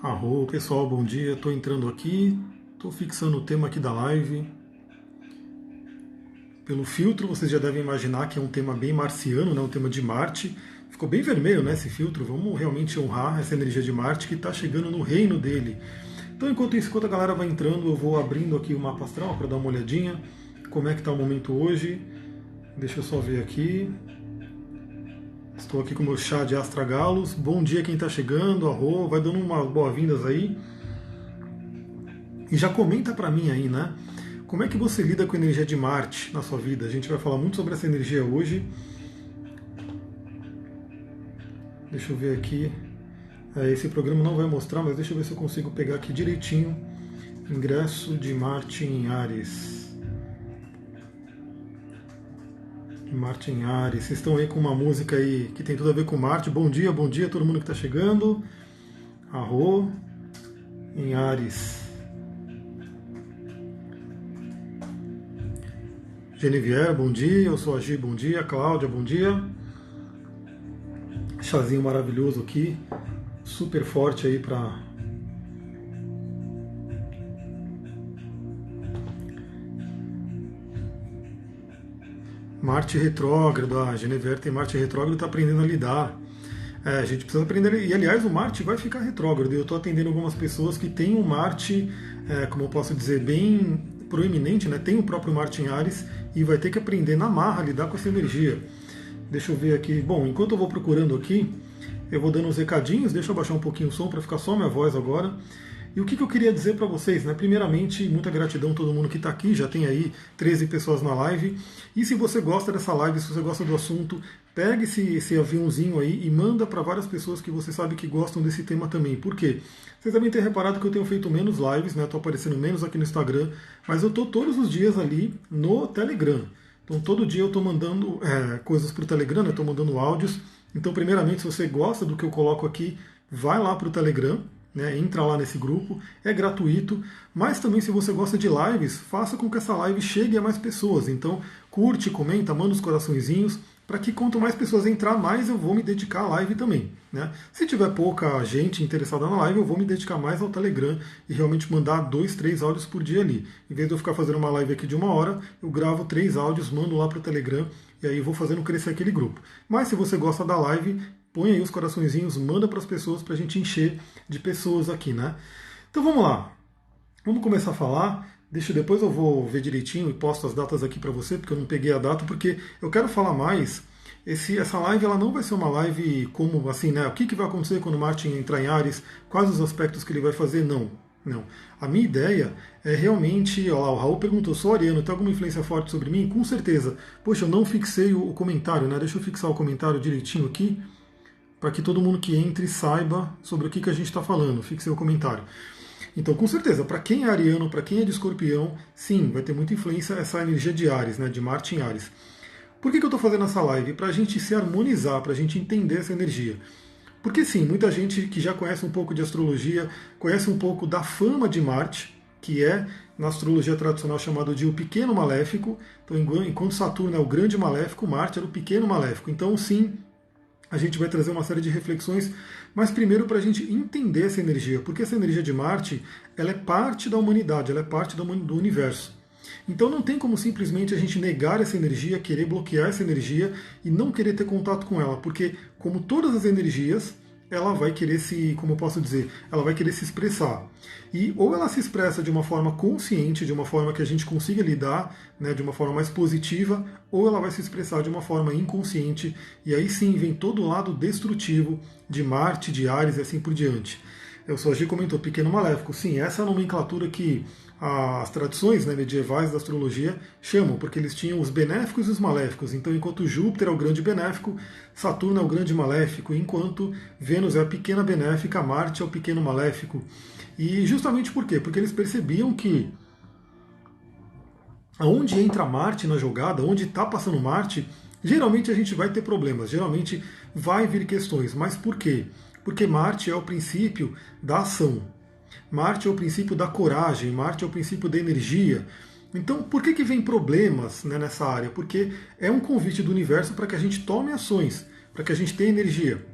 Arro, pessoal, bom dia. Estou entrando aqui, estou fixando o tema aqui da live. Pelo filtro, vocês já devem imaginar que é um tema bem marciano, né? Um tema de Marte. Ficou bem vermelho, né, esse filtro. Vamos realmente honrar essa energia de Marte que está chegando no reino dele. Então, enquanto isso, enquanto a galera vai entrando, eu vou abrindo aqui o mapa astral para dar uma olhadinha. Como é que está o momento hoje? Deixa eu só ver aqui. Estou aqui com o meu chá de astragalos. Bom dia quem está chegando, arro, vai dando umas boas-vindas aí. E já comenta para mim aí, né? Como é que você lida com a energia de Marte na sua vida? A gente vai falar muito sobre essa energia hoje. Deixa eu ver aqui. Esse programa não vai mostrar, mas deixa eu ver se eu consigo pegar aqui direitinho. Ingresso de Marte em Áries. Marte em Áries. Vocês estão aí com uma música aí que tem tudo a ver com Marte. Bom dia todo mundo que está chegando. Arro, em Áries. Genevieve, bom dia. Eu sou a Gi, bom dia. Cláudia, bom dia. Chazinho maravilhoso aqui. Super forte aí para... Marte retrógrado. A Genevieve tem Marte retrógrado e está aprendendo a lidar. A gente precisa aprender. E aliás, o Marte vai ficar retrógrado. Eu estou atendendo algumas pessoas que têm um Marte, como eu posso dizer, bem proeminente, né? Tem o próprio Marte em Áries e vai ter que aprender na marra a lidar com essa energia. Deixa eu ver aqui. Bom, enquanto eu vou procurando aqui, eu vou dando uns recadinhos. Deixa eu baixar um pouquinho o som para ficar só minha voz agora. E o que eu queria dizer para vocês, né? Primeiramente, muita gratidão a todo mundo que está aqui, já tem aí 13 pessoas na live. E se você gosta dessa live, se você gosta do assunto, pegue esse aviãozinho aí e manda para várias pessoas que você sabe que gostam desse tema também. Por quê? Vocês devem ter reparado que eu tenho feito menos lives, né? Estou aparecendo menos aqui no Instagram, mas eu estou todos os dias ali no Telegram. Então todo dia eu estou mandando coisas para o Telegram, estou mandando áudios. Então primeiramente, se você gosta do que eu coloco aqui, vai lá para o Telegram. Né, entra lá nesse grupo, é gratuito, mas também se você gosta de lives, faça com que essa live chegue a mais pessoas. Então curte, comenta, manda os coraçõezinhos, para que quanto mais pessoas entrar, mais eu vou me dedicar à live também. Né? Se tiver pouca gente interessada na live, eu vou me dedicar mais ao Telegram e realmente mandar 2, 3 áudios por dia ali. Em vez de eu ficar fazendo uma live aqui de 1 hora, eu gravo 3 áudios, mando lá para o Telegram e aí vou fazendo crescer aquele grupo. Mas se você gosta da live, põe aí os coraçõezinhos, manda para as pessoas para a gente encher de pessoas aqui, né? Então vamos lá. Vamos começar a falar. Depois eu vou ver direitinho e posto as datas aqui para você, porque eu não peguei a data, porque eu quero falar mais. Essa live ela não vai ser uma live como assim, né? O que vai acontecer quando o Marte entrar em Áries? Quais os aspectos que ele vai fazer? Não. Não. A minha ideia é realmente. Olha lá, o Raul perguntou: sou ariano, tem alguma influência forte sobre mim? Com certeza. Poxa, eu não fixei o comentário, né? Deixa eu fixar o comentário direitinho aqui, para que todo mundo que entre saiba sobre o que a gente está falando. Fixei o comentário. Então, com certeza, para quem é ariano, para quem é de escorpião, sim, vai ter muita influência essa energia de Áries, né, de Marte em Áries. Por que eu estou fazendo essa live? Para a gente se harmonizar, para a gente entender essa energia. Porque sim, muita gente que já conhece um pouco de astrologia, conhece um pouco da fama de Marte, que é, na astrologia tradicional, chamado de o pequeno maléfico. Então, enquanto Saturno é o grande maléfico, Marte era o pequeno maléfico. Então, sim, a gente vai trazer uma série de reflexões, mas primeiro para a gente entender essa energia, porque essa energia de Marte, ela é parte da humanidade, ela é parte do universo. Então não tem como simplesmente a gente negar essa energia, querer bloquear essa energia e não querer ter contato com ela, porque como todas as energias, ela vai querer se, como eu posso dizer, ela vai querer se expressar. E ou ela se expressa de uma forma consciente, de uma forma que a gente consiga lidar, né, de uma forma mais positiva, ou ela vai se expressar de uma forma inconsciente, e aí sim vem todo o lado destrutivo de Marte, de Áries e assim por diante. O Soji comentou, pequeno maléfico. Sim, essa é a nomenclatura que as tradições, né, medievais da astrologia chamam, porque eles tinham os benéficos e os maléficos. Então, enquanto Júpiter é o grande benéfico, Saturno é o grande maléfico, enquanto Vênus é a pequena benéfica, Marte é o pequeno maléfico. E justamente por quê? Porque eles percebiam que aonde entra Marte na jogada, onde está passando Marte, geralmente a gente vai ter problemas, geralmente vai vir questões. Mas por quê? Porque Marte é o princípio da ação. Marte é o princípio da coragem, Marte é o princípio da energia. Então, por que vem problemas, né, nessa área? Porque é um convite do universo para que a gente tome ações, para que a gente tenha energia.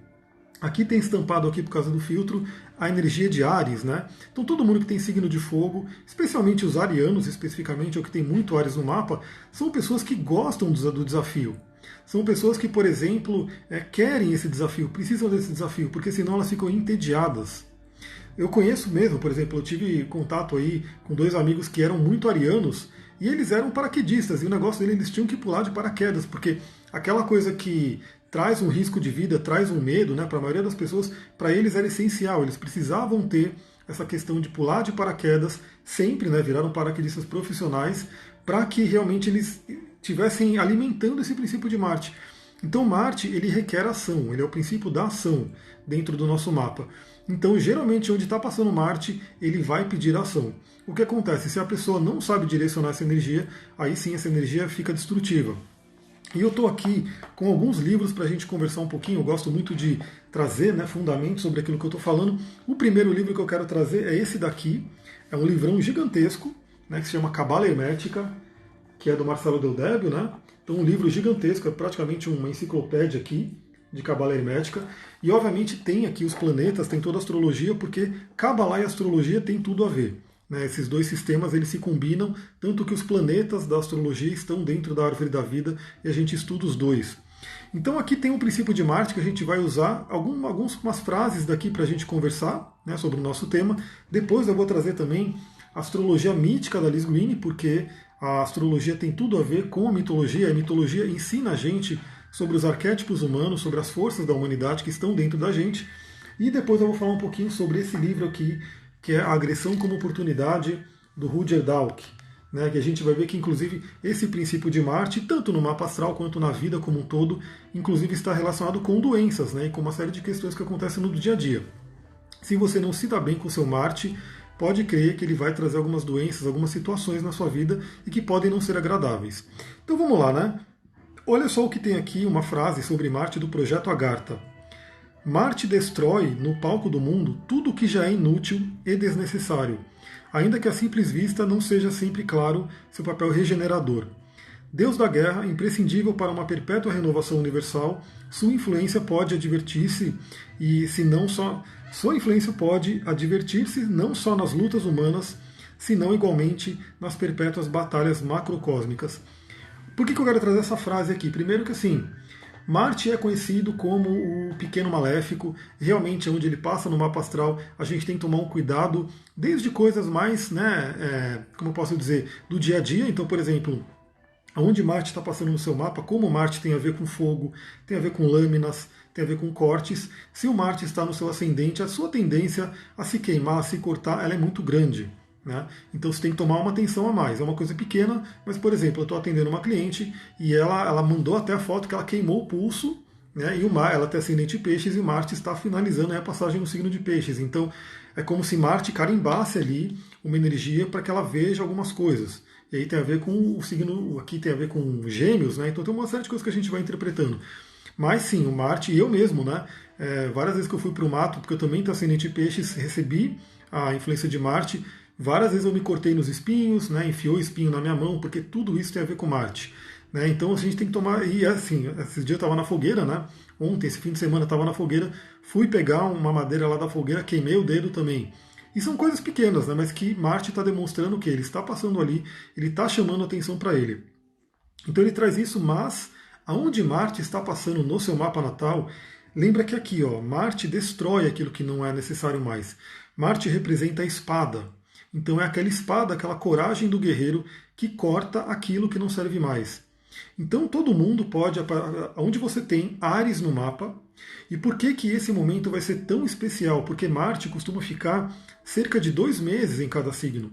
Aqui tem estampado aqui por causa do filtro a energia de Áries, né? Então todo mundo que tem signo de fogo, especialmente os arianos, especificamente, ou que tem muito Áries no mapa, são pessoas que gostam do desafio. São pessoas que, por exemplo, querem esse desafio, precisam desse desafio, porque senão elas ficam entediadas. Eu conheço mesmo, por exemplo, eu tive contato aí com dois amigos que eram muito arianos e eles eram paraquedistas, e o negócio deles, eles tinham que pular de paraquedas, porque aquela coisa que traz um risco de vida, traz um medo, né, para a maioria das pessoas, para eles era essencial, eles precisavam ter essa questão de pular de paraquedas sempre, né, viraram paraquedistas profissionais, para que realmente eles estivessem alimentando esse princípio de Marte. Então Marte, ele requer ação, ele é o princípio da ação dentro do nosso mapa. Então, geralmente, onde está passando Marte, ele vai pedir ação. O que acontece? Se a pessoa não sabe direcionar essa energia, aí sim essa energia fica destrutiva. E eu estou aqui com alguns livros para a gente conversar um pouquinho. Eu gosto muito de trazer, né, fundamentos sobre aquilo que eu estou falando. O primeiro livro que eu quero trazer é esse daqui. É um livrão gigantesco, né, que se chama Cabala Hermética, que é do Marcelo Del Débio, né? Então, um livro gigantesco, é praticamente uma enciclopédia aqui de Cabala Hermética. E, obviamente, tem aqui os planetas, tem toda a astrologia, porque Cabala e astrologia tem tudo a ver. Né? Esses dois sistemas, eles se combinam, tanto que os planetas da astrologia estão dentro da árvore da vida e a gente estuda os dois. Então, aqui tem um princípio de Marte que a gente vai usar algumas frases daqui para a gente conversar, né, sobre o nosso tema. Depois eu vou trazer também a astrologia mítica da Liz Greene, porque a astrologia tem tudo a ver com a mitologia ensina a gente sobre os arquétipos humanos, sobre as forças da humanidade que estão dentro da gente. E depois eu vou falar um pouquinho sobre esse livro aqui, que é A Agressão como Oportunidade, do Rudyard Dalk, né, que a gente vai ver que, inclusive, esse princípio de Marte, tanto no mapa astral quanto na vida como um todo, inclusive está relacionado com doenças, né, e com uma série de questões que acontecem no dia a dia. Se você não se dá bem com o seu Marte, pode crer que ele vai trazer algumas doenças, algumas situações na sua vida e que podem não ser agradáveis. Então vamos lá, né? Olha só o que tem aqui, uma frase sobre Marte do Projeto Agartha. Marte destrói, no palco do mundo, tudo o que já é inútil e desnecessário, ainda que a simples vista não seja sempre claro seu papel regenerador. Deus da guerra, imprescindível para uma perpétua renovação universal, sua influência pode advertir-se e se não só sua influência pode advertir-se não só nas lutas humanas, senão igualmente nas perpétuas batalhas macrocósmicas. Por que eu quero trazer essa frase aqui? Primeiro que assim, Marte é conhecido como o pequeno maléfico, realmente onde ele passa no mapa astral, a gente tem que tomar um cuidado, desde coisas mais, né, como eu posso dizer, do dia a dia. Então, por exemplo, onde Marte está passando no seu mapa, como Marte tem a ver com fogo, tem a ver com lâminas, tem a ver com cortes. Se o Marte está no seu ascendente, a sua tendência a se queimar, a se cortar, ela é muito grande. Né? Então você tem que tomar uma atenção a mais. É uma coisa pequena, mas, por exemplo, eu estou atendendo uma cliente e ela mandou até a foto que ela queimou o pulso, né? E ela tem ascendente de peixes e Marte está finalizando a passagem no signo de peixes. Então é como se Marte carimbasse ali uma energia para que ela veja algumas coisas. E aí tem a ver com o signo, aqui tem a ver com Gêmeos, né? Então tem uma série de coisas que a gente vai interpretando. Mas sim, o Marte, e eu mesmo, né? Várias vezes que eu fui para o mato, porque eu também tenho ascendente de peixes, recebi a influência de Marte. Várias vezes eu me cortei nos espinhos, né, enfiou espinho na minha mão, porque tudo isso tem a ver com Marte. Né? Então a gente tem que tomar. E assim, esses dias eu estava na fogueira, né? Ontem, esse fim de semana, eu estava na fogueira, fui pegar uma madeira lá da fogueira, queimei o dedo também. E são coisas pequenas, né? Mas que Marte está demonstrando que ele está passando ali, ele está chamando atenção para ele. Então ele traz isso, mas aonde Marte está passando no seu mapa natal, lembra que aqui, ó, Marte destrói aquilo que não é necessário mais. Marte representa a espada. Então é aquela espada, aquela coragem do guerreiro que corta aquilo que não serve mais. Então todo mundo pode, onde você tem Áries no mapa, e por que que esse momento vai ser tão especial? Porque Marte costuma ficar cerca de 2 meses em cada signo.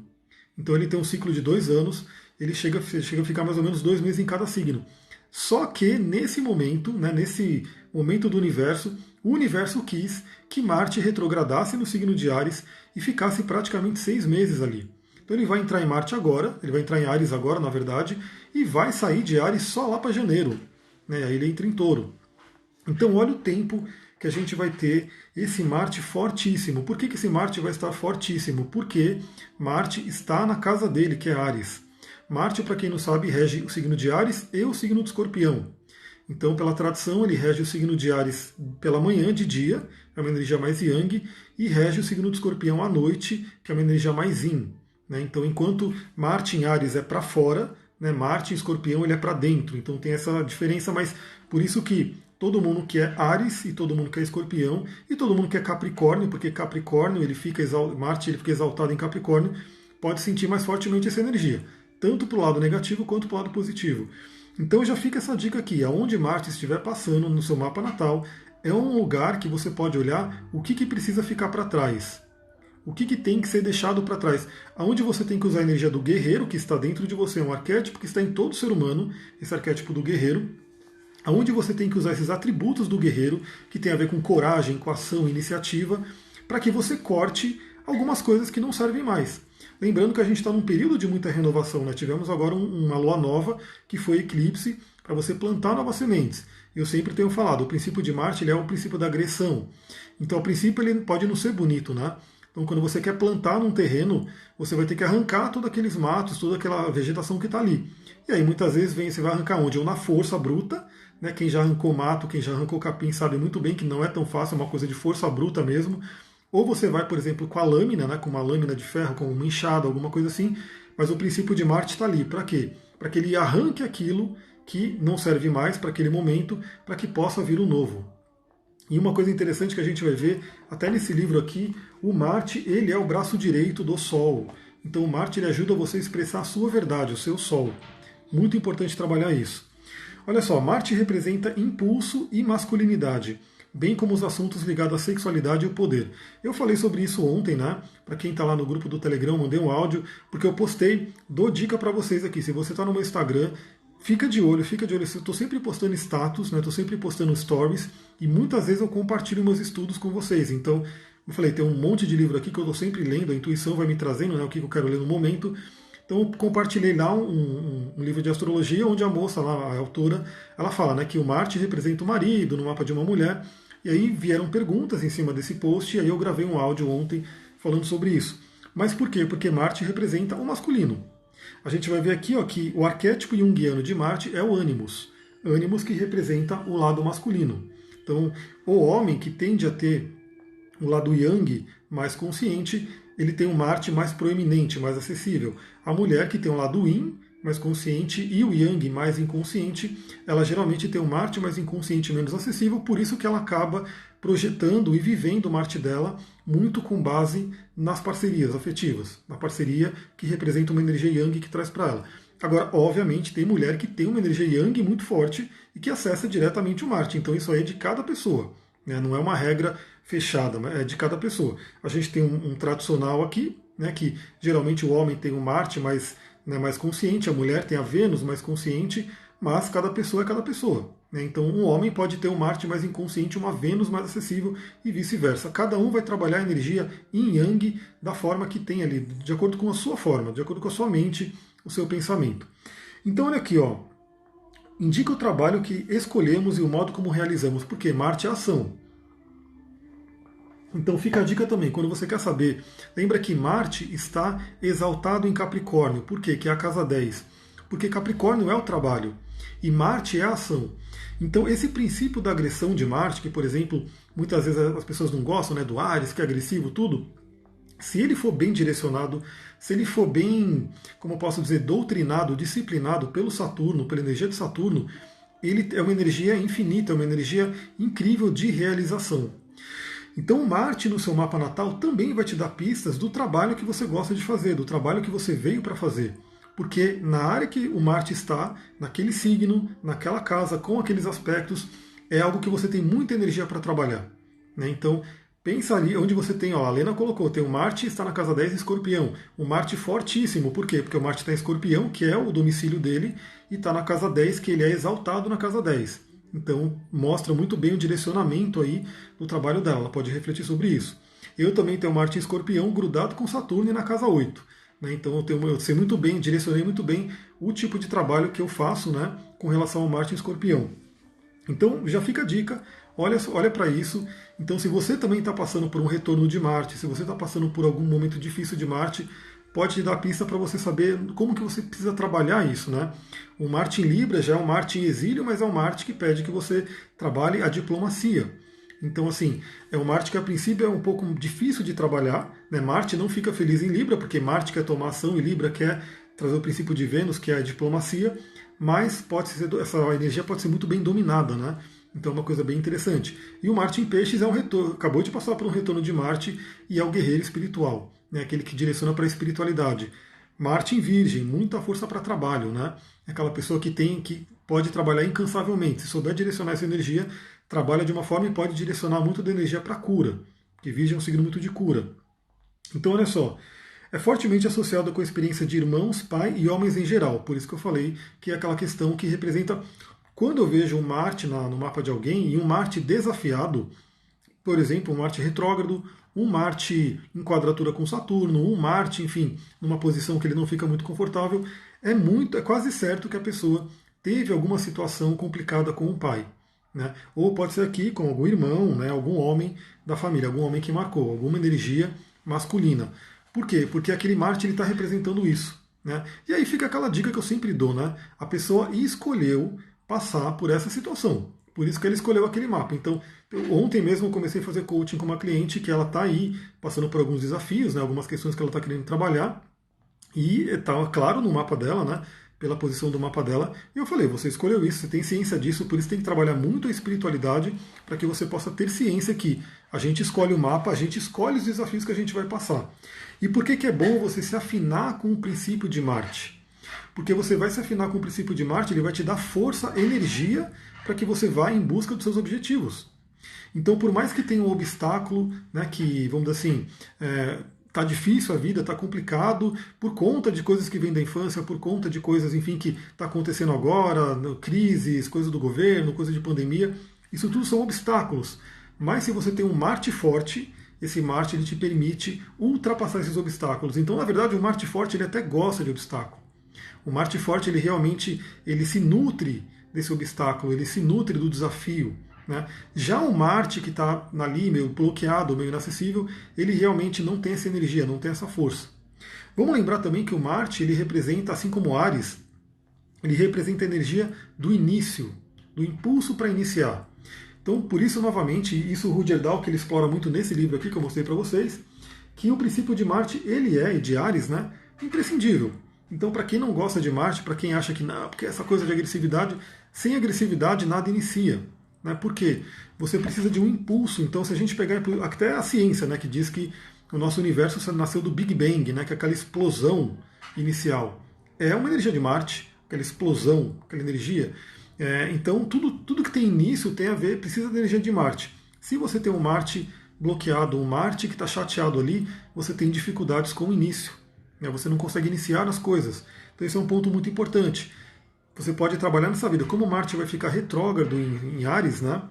Então ele tem um ciclo de 2 anos, ele chega a ficar mais ou menos 2 meses em cada signo. Só que nesse momento, né, nesse momento do universo, o universo quis que Marte retrogradasse no signo de Áries e ficasse praticamente 6 meses ali. Então ele vai entrar em Marte agora, ele vai entrar em Áries agora, na verdade, e vai sair de Áries só lá para janeiro. Né, aí ele entra em Touro. Então olha o tempo que a gente vai ter esse Marte fortíssimo. Por que esse Marte vai estar fortíssimo? Porque Marte está na casa dele, que é Áries. Marte, para quem não sabe, rege o signo de Áries e o signo de Escorpião. Então, pela tradição, ele rege o signo de Áries pela manhã, de dia, é uma energia mais Yang, e rege o signo de Escorpião à noite, que é uma energia mais Yin. Né? Então, enquanto Marte em Áries é para fora, né, Marte em Escorpião ele é para dentro. Então tem essa diferença, mas por isso que todo mundo que é Áries e todo mundo que é Escorpião e todo mundo que é Capricórnio, porque Capricórnio Marte ele fica exaltado em Capricórnio, pode sentir mais fortemente essa energia, tanto para o lado negativo quanto para o lado positivo. Então já fica essa dica aqui, aonde Marte estiver passando no seu mapa natal, é um lugar que você pode olhar o que precisa ficar para trás. O que tem que ser deixado para trás? Aonde você tem que usar a energia do guerreiro, que está dentro de você, é um arquétipo que está em todo ser humano, esse arquétipo do guerreiro. Aonde você tem que usar esses atributos do guerreiro, que tem a ver com coragem, com ação, iniciativa, para que você corte algumas coisas que não servem mais. Lembrando que a gente está num período de muita renovação, né? Tivemos agora uma lua nova, que foi eclipse, para você plantar novas sementes. Eu sempre tenho falado, o princípio de Marte ele é o princípio da agressão. Então, o princípio ele pode não ser bonito, né? Então, quando você quer plantar num terreno, você vai ter que arrancar todos aqueles matos, toda aquela vegetação que está ali. E aí, muitas vezes, você vai arrancar onde? Ou na força bruta, né? Quem já arrancou mato, quem já arrancou capim, sabe muito bem que não é tão fácil, é uma coisa de força bruta mesmo. Ou você vai, por exemplo, com a lâmina, né? Com uma lâmina de ferro, com uma enxada, alguma coisa assim. Mas o princípio de Marte está ali. Para quê? Para que ele arranque aquilo que não serve mais para aquele momento, para que possa vir o novo. E uma coisa interessante que a gente vai ver, até nesse livro aqui, o Marte ele é o braço direito do Sol. Então o Marte ele ajuda você a expressar a sua verdade, o seu Sol. Muito importante trabalhar isso. Olha só, Marte representa impulso e masculinidade, bem como os assuntos ligados à sexualidade e ao poder. Eu falei sobre isso ontem, né? Para quem está lá no grupo do Telegram, mandei um áudio, porque eu postei, dou dica para vocês aqui. Se você está no meu Instagram, fica de olho. Eu estou sempre postando status, né? Estou sempre postando stories e muitas vezes eu compartilho meus estudos com vocês. Então, eu falei, tem um monte de livro aqui que eu estou sempre lendo, a intuição vai me trazendo, né, o que eu quero ler no momento. Então, eu compartilhei lá um livro de astrologia, onde a moça lá, a autora, ela fala, né, que o Marte representa o marido no mapa de uma mulher. E aí vieram perguntas em cima desse post, e aí eu gravei um áudio ontem falando sobre isso. Mas por quê? Porque Marte representa o masculino. A gente vai ver aqui ó, que o arquétipo junguiano de Marte é o ânimos. Ânimos que representa o lado masculino. Então, o homem que tende a ter o lado yang mais consciente, ele tem um Marte mais proeminente, mais acessível. A mulher que tem o lado yin mais consciente e o yang mais inconsciente, ela geralmente tem um Marte mais inconsciente, menos acessível, por isso que ela acaba projetando e vivendo o Marte dela muito com base nas parcerias afetivas, na parceria que representa uma energia yang que traz para ela. Agora, obviamente, tem mulher que tem uma energia yang muito forte e que acessa diretamente o Marte, então isso aí é de cada pessoa, né? Não é uma regra fechada, mas é de cada pessoa. A gente tem um tradicional aqui, né, que geralmente o homem tem o Marte mais, né, mais consciente, a mulher tem a Vênus mais consciente, mas cada pessoa é cada pessoa. Né? Então, um homem pode ter um Marte mais inconsciente, uma Vênus mais acessível e vice-versa. Cada um vai trabalhar a energia yin yang da forma que tem ali, de acordo com a sua forma, de acordo com a sua mente, o seu pensamento. Então, olha aqui, ó. Indica o trabalho que escolhemos e o modo como realizamos, porque Marte é ação. Então fica a dica também, quando você quer saber, lembra que Marte está exaltado em Capricórnio. Por quê? Que é a casa 10. Porque Capricórnio é o trabalho e Marte é a ação. Então esse princípio da agressão de Marte, que por exemplo, muitas vezes as pessoas não gostam, né, do Áries, que é agressivo, tudo, se ele for bem direcionado, se ele for bem, como eu posso dizer, doutrinado, disciplinado pelo Saturno, pela energia de Saturno, ele é uma energia infinita, é uma energia incrível de realização. Então o Marte no seu mapa natal também vai te dar pistas do trabalho que você gosta de fazer, do trabalho que você veio para fazer. Porque na área que o Marte está, naquele signo, naquela casa, com aqueles aspectos, é algo que você tem muita energia para trabalhar. Né? Então, pensa ali onde você tem, ó, a Lena colocou, tem o Marte está na casa 10 em Escorpião. O Marte fortíssimo, por quê? Porque o Marte está em Escorpião, que é o domicílio dele, e está na casa 10, que ele é exaltado na casa 10. Então, mostra muito bem o direcionamento aí do trabalho dela, ela pode refletir sobre isso. Eu também tenho Marte em Escorpião grudado com Saturno e na casa 8. Né? Então, eu sei muito bem, direcionei muito bem o tipo de trabalho que eu faço, né, com relação ao Marte em Escorpião. Então, já fica a dica, olha para isso. Então, se você também está passando por um retorno de Marte, se você está passando por algum momento difícil de Marte, pode te dar pista para você saber como que você precisa trabalhar isso, né? O Marte em Libra já é um Marte em exílio, mas é um Marte que pede que você trabalhe a diplomacia. Então, assim, é um Marte que a princípio é um pouco difícil de trabalhar, né? Marte não fica feliz em Libra, porque Marte quer tomar ação e Libra quer trazer o princípio de Vênus, que é a diplomacia, mas essa energia pode ser muito bem dominada, né? Então é uma coisa bem interessante. E o Marte em Peixes é um retorno, acabou de passar por um retorno de Marte e é o guerreiro espiritual, né? Aquele que direciona para a espiritualidade. Marte em Virgem, muita força para trabalho, né? É aquela pessoa que pode trabalhar incansavelmente. Se souber direcionar essa energia, trabalha de uma forma e pode direcionar muito da energia para a cura, porque Virgem é um signo muito de cura. Então, olha só, é fortemente associado com a experiência de irmãos, pai e homens em geral. Por isso que eu falei que é aquela questão que representa. Quando eu vejo um Marte no mapa de alguém e um Marte desafiado, por exemplo, um Marte retrógrado, um Marte em quadratura com Saturno, um Marte, enfim, numa posição que ele não fica muito confortável, é quase certo que a pessoa teve alguma situação complicada com o pai. Né? Ou pode ser aqui com algum irmão, né, algum homem da família, algum homem que marcou, alguma energia masculina. Por quê? Porque aquele Marte está representando isso. Né? E aí fica aquela dica que eu sempre dou, né? A pessoa escolheu passar por essa situação. Por isso que ela escolheu aquele mapa. Então, ontem mesmo eu comecei a fazer coaching com uma cliente que ela está aí passando por alguns desafios, né, algumas questões que ela está querendo trabalhar, e está claro no mapa dela, né, pela posição do mapa dela, e eu falei, você escolheu isso, você tem ciência disso, por isso tem que trabalhar muito a espiritualidade para que você possa ter ciência que a gente escolhe o mapa, a gente escolhe os desafios que a gente vai passar. E por que é bom você se afinar com o princípio de Marte? Porque você vai se afinar com o princípio de Marte, ele vai te dar força, energia, para que você vá em busca dos seus objetivos. Então, por mais que tenha um obstáculo, né, que, vamos dizer assim, tá difícil a vida, tá complicado, por conta de coisas que vêm da infância, por conta de coisas, enfim, que está acontecendo agora, crises, coisas do governo, coisas de pandemia, isso tudo são obstáculos. Mas se você tem um Marte forte, esse Marte ele te permite ultrapassar esses obstáculos. Então, na verdade, o Marte forte ele até gosta de obstáculo. O Marte forte ele realmente ele se nutre desse obstáculo, ele se nutre do desafio. Né? Já o Marte que está ali meio bloqueado, meio inacessível, ele realmente não tem essa energia, não tem essa força. Vamos lembrar também que o Marte ele representa, assim como Áries, ele representa a energia do início, do impulso para iniciar. Então, por isso, novamente, isso o Roger Dahl, que ele explora muito nesse livro aqui que eu mostrei para vocês, que o princípio de Marte, ele é, e de Áries, né, imprescindível. Então, para quem não gosta de Marte, para quem acha que não, porque essa coisa de agressividade, sem agressividade nada inicia. Né? Por quê? Você precisa de um impulso. Então, se a gente pegar até a ciência, né, que diz que o nosso universo nasceu do Big Bang, né, que é aquela explosão inicial. É uma energia de Marte, aquela explosão, aquela energia. Então, tudo que tem início tem a ver, precisa da energia de Marte. Se você tem um Marte bloqueado, um Marte que está chateado ali, você tem dificuldades com o início. Você não consegue iniciar as coisas. Então esse é um ponto muito importante. Você pode trabalhar nessa vida. Como Marte vai ficar retrógrado em Áries, né?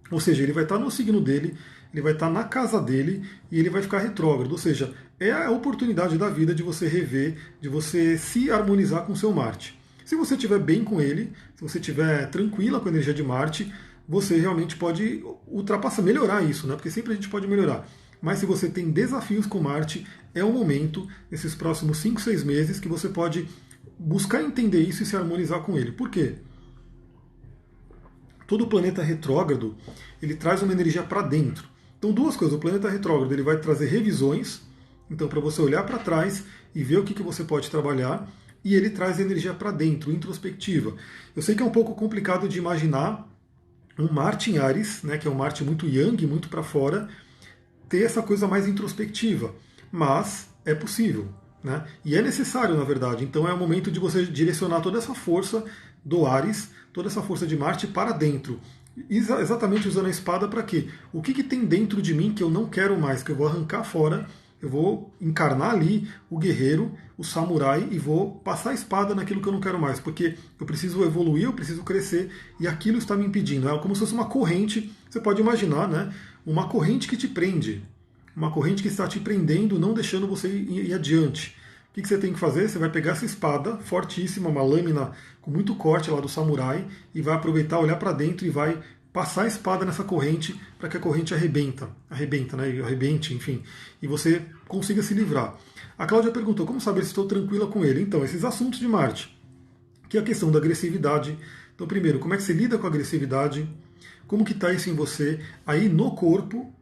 Ou seja, ele vai estar no signo dele, ele vai estar na casa dele e ele vai ficar retrógrado. Ou seja, é a oportunidade da vida de você rever, de você se harmonizar com o seu Marte. Se você estiver bem com ele, se você estiver tranquila com a energia de Marte, você realmente pode ultrapassar, melhorar isso, né? Porque sempre a gente pode melhorar. Mas se você tem desafios com Marte, é o momento, nesses próximos 5, 6 meses, que você pode buscar entender isso e se harmonizar com ele. Por quê? Todo planeta retrógrado, ele traz uma energia para dentro. Então, duas coisas. O planeta retrógrado ele vai trazer revisões, então para você olhar para trás e ver o que você pode trabalhar, e ele traz energia para dentro, introspectiva. Eu sei que é um pouco complicado de imaginar um Marte em Áries, né, que é um Marte muito yang, muito para fora, ter essa coisa mais introspectiva, mas é possível, né? E é necessário, na verdade. Então é o momento de você direcionar toda essa força do Áries, toda essa força de Marte para dentro. Exatamente usando a espada para quê? O que tem dentro de mim que eu não quero mais, que eu vou arrancar fora, eu vou encarnar ali o guerreiro, o samurai, e vou passar a espada naquilo que eu não quero mais, porque eu preciso evoluir, eu preciso crescer, e aquilo está me impedindo. É como se fosse uma corrente, você pode imaginar, né? Uma corrente que te prende, uma corrente que está te prendendo, não deixando você ir adiante. O que você tem que fazer? Você vai pegar essa espada fortíssima, uma lâmina com muito corte lá do samurai, e vai aproveitar, olhar para dentro e vai passar a espada nessa corrente para que a corrente arrebente, enfim, e você consiga se livrar. A Cláudia perguntou, como saber se estou tranquila com ele? Então, esses assuntos de Marte, que é a questão da agressividade. Então, primeiro, como é que você lida com a agressividade? Como que está isso em você? Aí no corpo,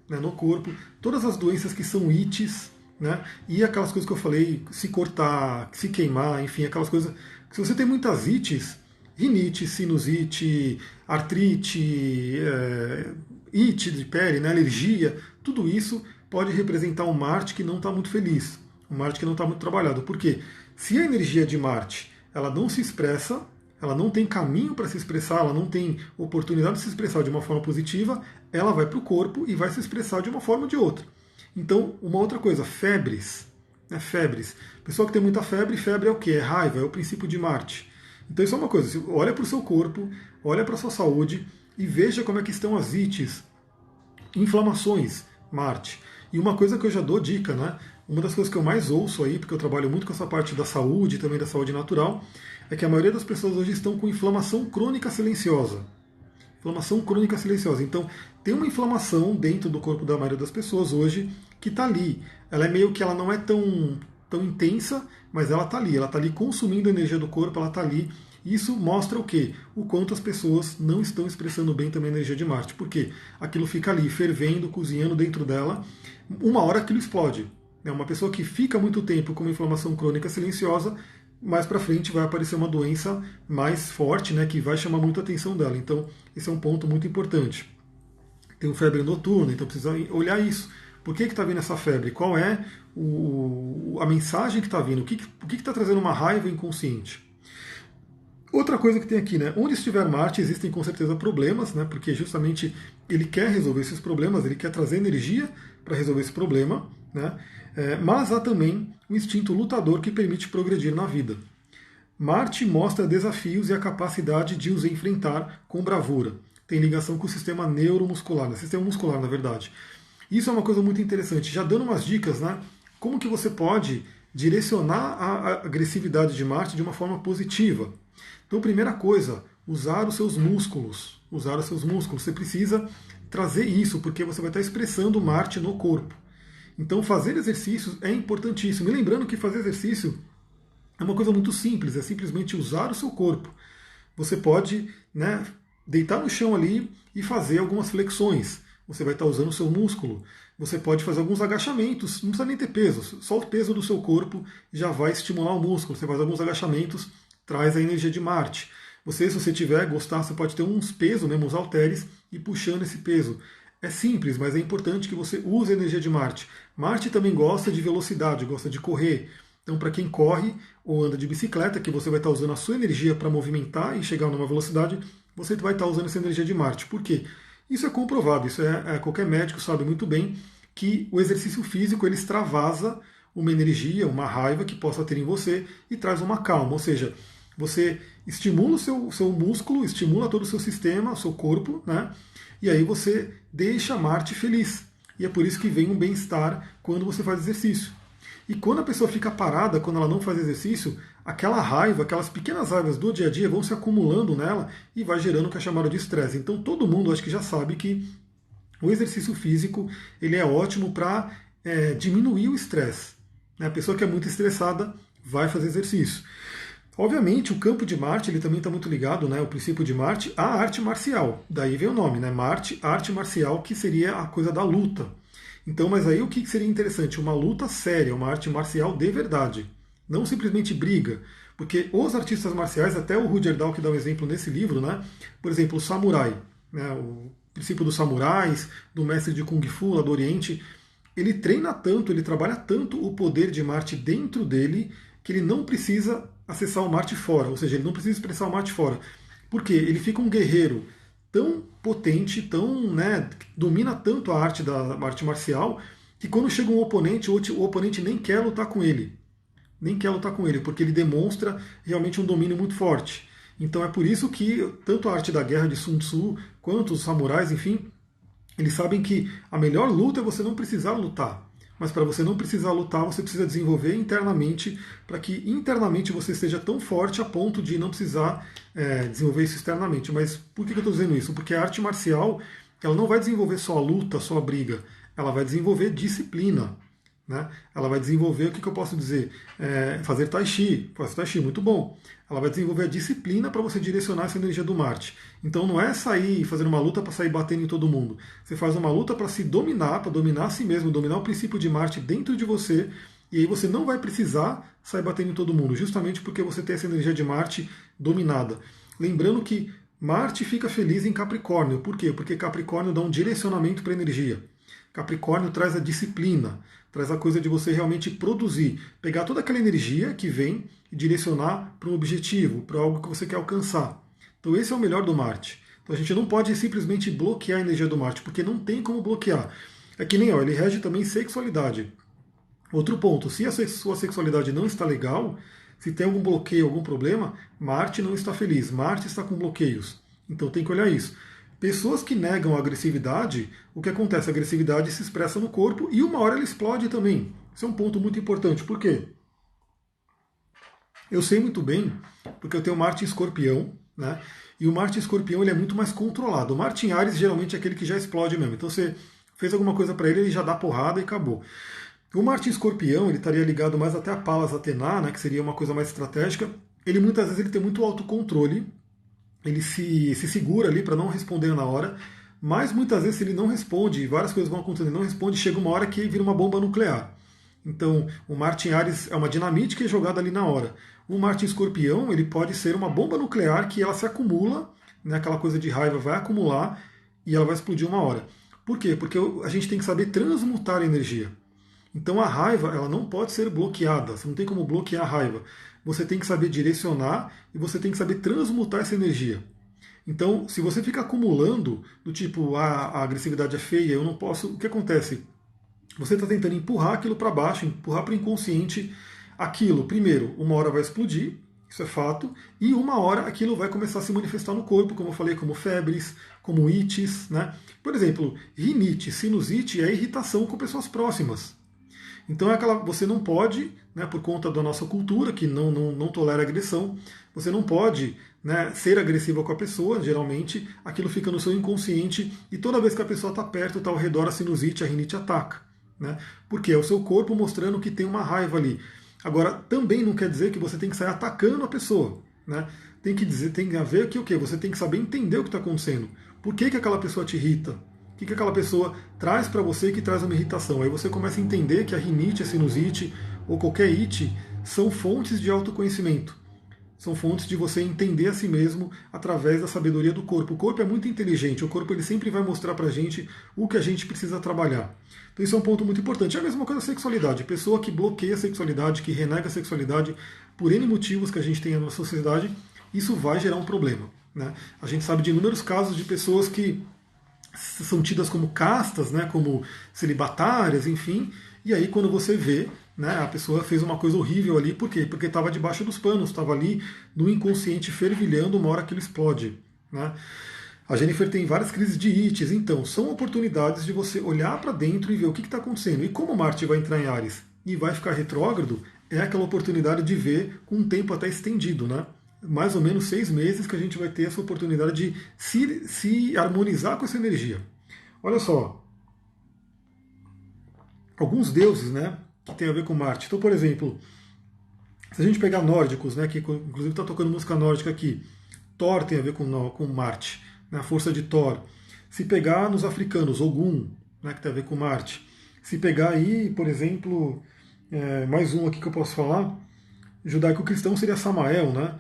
todas as doenças que são ites, né? E aquelas coisas que eu falei, se cortar, se queimar, enfim, aquelas coisas. Se você tem muitas ites, rinite, sinusite, artrite, ite de pele, né, alergia, tudo isso pode representar um Marte que não está muito feliz, um Marte que não está muito trabalhado. Por quê? Se a energia de Marte ela não se expressa, ela não tem caminho para se expressar, ela não tem oportunidade de se expressar de uma forma positiva, ela vai para o corpo e vai se expressar de uma forma ou de outra. Então, uma outra coisa, febres. Né, febres. Pessoa que tem muita febre, febre é o quê? É raiva, é o princípio de Marte. Então isso é uma coisa, olha para o seu corpo, olha para a sua saúde e veja como é que estão as ites, inflamações, Marte. E uma coisa que eu já dou dica, né? Uma das coisas que eu mais ouço aí, porque eu trabalho muito com essa parte da saúde e também da saúde natural, é que a maioria das pessoas hoje estão com inflamação crônica silenciosa. Inflamação crônica silenciosa. Então, tem uma inflamação dentro do corpo da maioria das pessoas hoje que está ali. Ela é meio que ela não é tão intensa, mas ela está ali consumindo a energia do corpo, ela está ali. Isso mostra o quê? O quanto as pessoas não estão expressando bem também a energia de Marte. Por quê? Aquilo fica ali, fervendo, cozinhando dentro dela. Uma hora aquilo explode. Uma pessoa que fica muito tempo com uma inflamação crônica silenciosa, mais para frente vai aparecer uma doença mais forte, né, que vai chamar muito a atenção dela. Então, esse é um ponto muito importante. Tem febre noturna, então precisa olhar isso. Por que está vindo essa febre? Qual é a mensagem que está vindo? O que está trazendo uma raiva inconsciente? Outra coisa que tem aqui, né? Onde estiver Marte, existem com certeza problemas, né? Porque justamente ele quer resolver esses problemas, ele quer trazer energia para resolver esse problema, né? Mas há também o instinto lutador que permite progredir na vida. Marte mostra desafios e a capacidade de os enfrentar com bravura. Tem ligação com o sistema neuromuscular, né? Sistema muscular, na verdade. Isso é uma coisa muito interessante. Já dando umas dicas, né? Como que você pode direcionar a agressividade de Marte de uma forma positiva? Então, primeira coisa, usar os seus músculos. Usar os seus músculos. Você precisa trazer isso, porque você vai estar expressando Marte no corpo. Então, fazer exercícios é importantíssimo. E lembrando que fazer exercício é uma coisa muito simples, é simplesmente usar o seu corpo. Você pode, né, deitar no chão ali e fazer algumas flexões. Você vai estar usando o seu músculo. Você pode fazer alguns agachamentos, não precisa nem ter peso, só o peso do seu corpo já vai estimular o músculo. Você faz alguns agachamentos, traz a energia de Marte. Se você tiver, gostar, você pode ter uns pesos, mesmo uns halteres, e puxando esse peso. É simples, mas é importante que você use a energia de Marte. Marte também gosta de velocidade, gosta de correr. Então, para quem corre ou anda de bicicleta, que você vai estar usando a sua energia para movimentar e chegar numa velocidade, você vai estar usando essa energia de Marte. Por quê? Isso é comprovado, qualquer médico sabe muito bem que o exercício físico ele extravasa uma energia, uma raiva que possa ter em você e traz uma calma. Ou seja, você estimula o seu músculo, estimula todo o seu sistema, o seu corpo, né? E aí você deixa Marte feliz. E é por isso que vem um bem-estar quando você faz exercício. E quando a pessoa fica parada, quando ela não faz exercício, aquela raiva, aquelas pequenas raivas do dia a dia vão se acumulando nela e vai gerando o que é chamado de estresse. Então todo mundo acho que já sabe que o exercício físico ele é ótimo para diminuir o estresse. A pessoa que é muito estressada vai fazer exercício. Obviamente, o campo de Marte ele também está muito ligado, né, o princípio de Marte, à arte marcial. Daí vem o nome, né, Marte, arte marcial, que seria a coisa da luta. Então, mas aí o que seria interessante? Uma luta séria, uma arte marcial de verdade. Não simplesmente briga. Porque os artistas marciais, até o Rudyard Dahl que dá um exemplo nesse livro, né, por exemplo, o samurai, né, o princípio dos samurais, do mestre de Kung Fu lá do Oriente, ele treina tanto, ele trabalha tanto o poder de Marte dentro dele, que ele não precisa acessar o Marte fora, ou seja, ele não precisa expressar o Marte fora. Por quê? Ele fica um guerreiro tão potente, domina tanto a arte da arte marcial, que quando chega um oponente, o oponente nem quer lutar com ele. Nem quer lutar com ele, porque ele demonstra realmente um domínio muito forte. Então é por isso que tanto a arte da guerra de Sun Tzu, quanto os samurais, enfim, eles sabem que a melhor luta é você não precisar lutar. mas para você não precisar lutar, você precisa desenvolver internamente, para que internamente você esteja tão forte a ponto de não precisar desenvolver isso externamente. Mas por que eu estou dizendo isso? Porque a arte marcial, ela não vai desenvolver só a luta, só a briga, ela vai desenvolver disciplina. Né? Ela vai desenvolver, o que eu posso dizer? Fazer tai chi, fazer tai chi, muito bom. Ela vai desenvolver a disciplina para você direcionar essa energia do Marte. Então não é sair fazendo uma luta para sair batendo em todo mundo. Você faz uma luta para se dominar, para dominar a si mesmo, dominar o princípio de Marte dentro de você, e aí você não vai precisar sair batendo em todo mundo, justamente porque você tem essa energia de Marte dominada. Lembrando que Marte fica feliz em Capricórnio. Por quê? Porque Capricórnio dá um direcionamento para a energia. Capricórnio traz a disciplina, traz a coisa de você realmente produzir, pegar toda aquela energia que vem e direcionar para um objetivo, para algo que você quer alcançar. Então esse é o melhor do Marte. Então a gente não pode simplesmente bloquear a energia do Marte, porque não tem como bloquear. É que nem, ele rege também sexualidade. Outro ponto, se a sua sexualidade não está legal, se tem algum bloqueio, algum problema, Marte não está feliz, Marte está com bloqueios. Então tem que olhar isso. Pessoas que negam a agressividade, o que acontece? A agressividade se expressa no corpo e uma hora ela explode também. Isso é um ponto muito importante. Por quê? Eu sei muito bem, porque eu tenho Marte em Escorpião, né? E o Marte em Escorpião ele é muito mais controlado. O Marte em Áries geralmente é aquele que já explode mesmo. Então você fez alguma coisa para ele, ele já dá porrada e acabou. O Marte em Escorpião ele estaria ligado mais até a Palas Atena, né? Que seria uma coisa mais estratégica. Ele muitas vezes ele tem muito autocontrole. Ele se segura ali para não responder na hora, mas muitas vezes ele não responde, e várias coisas vão acontecendo, ele não responde, chega uma hora que vira uma bomba nuclear. Então, o Marte em Áries é uma dinamite que é jogada ali na hora. O Marte em Escorpião, ele pode ser uma bomba nuclear que ela se acumula, né, aquela coisa de raiva vai acumular e ela vai explodir uma hora. Por quê? Porque a gente tem que saber transmutar a energia. Então a raiva ela não pode ser bloqueada, você não tem como bloquear a raiva. Você tem que saber direcionar e você tem que saber transmutar essa energia. Então, se você fica acumulando, do tipo, a agressividade é feia, eu não posso. O que acontece? Você está tentando empurrar aquilo para baixo, empurrar para o inconsciente aquilo. Primeiro, uma hora vai explodir, isso é fato, e uma hora aquilo vai começar a se manifestar no corpo, como eu falei, como febres, como ites. Né? Por exemplo, rinite, sinusite é irritação com pessoas próximas. Então é aquela, você não pode, né, por conta da nossa cultura, que não tolera agressão, você não pode, né, ser agressiva com a pessoa, geralmente aquilo fica no seu inconsciente e toda vez que a pessoa está perto, está ao redor, a sinusite, a rinite ataca. Né? Porque é o seu corpo mostrando que tem uma raiva ali. Agora, também não quer dizer que você tem que sair atacando a pessoa. Né? Tem a ver que o quê? Você tem que saber entender o que está acontecendo. Por que aquela pessoa te irrita? O que aquela pessoa traz para você que traz uma irritação? Aí você começa a entender que a rinite, a sinusite ou qualquer ite são fontes de autoconhecimento. São fontes de você entender a si mesmo através da sabedoria do corpo. O corpo é muito inteligente, o corpo ele sempre vai mostrar para a gente o que a gente precisa trabalhar. Então isso é um ponto muito importante. É a mesma coisa a sexualidade. Pessoa que bloqueia a sexualidade, que renega a sexualidade por N motivos que a gente tem na nossa sociedade, isso vai gerar um problema. Né? A gente sabe de inúmeros casos de pessoas que são tidas como castas, né, como celibatárias, enfim, e aí quando você vê, né, a pessoa fez uma coisa horrível ali, por quê? Porque estava debaixo dos panos, estava ali no inconsciente fervilhando, uma hora que ele explode. Né? A Jennifer tem várias crises de ites, então são oportunidades de você olhar para dentro e ver o que está acontecendo. E como Marte vai entrar em Áries e vai ficar retrógrado, é aquela oportunidade de ver com um tempo até estendido, né? Mais ou menos 6 meses que a gente vai ter essa oportunidade de se harmonizar com essa energia. Olha só, alguns deuses, né, que tem a ver com Marte. Então, por exemplo, se a gente pegar nórdicos, né, que inclusive está tocando música nórdica aqui, Thor tem a ver com Marte, né, a força de Thor. Se pegar nos africanos, Ogum, né, que tem a ver com Marte. Se pegar aí, por exemplo, mais um aqui que eu posso falar, judaico-cristão seria Samael, né?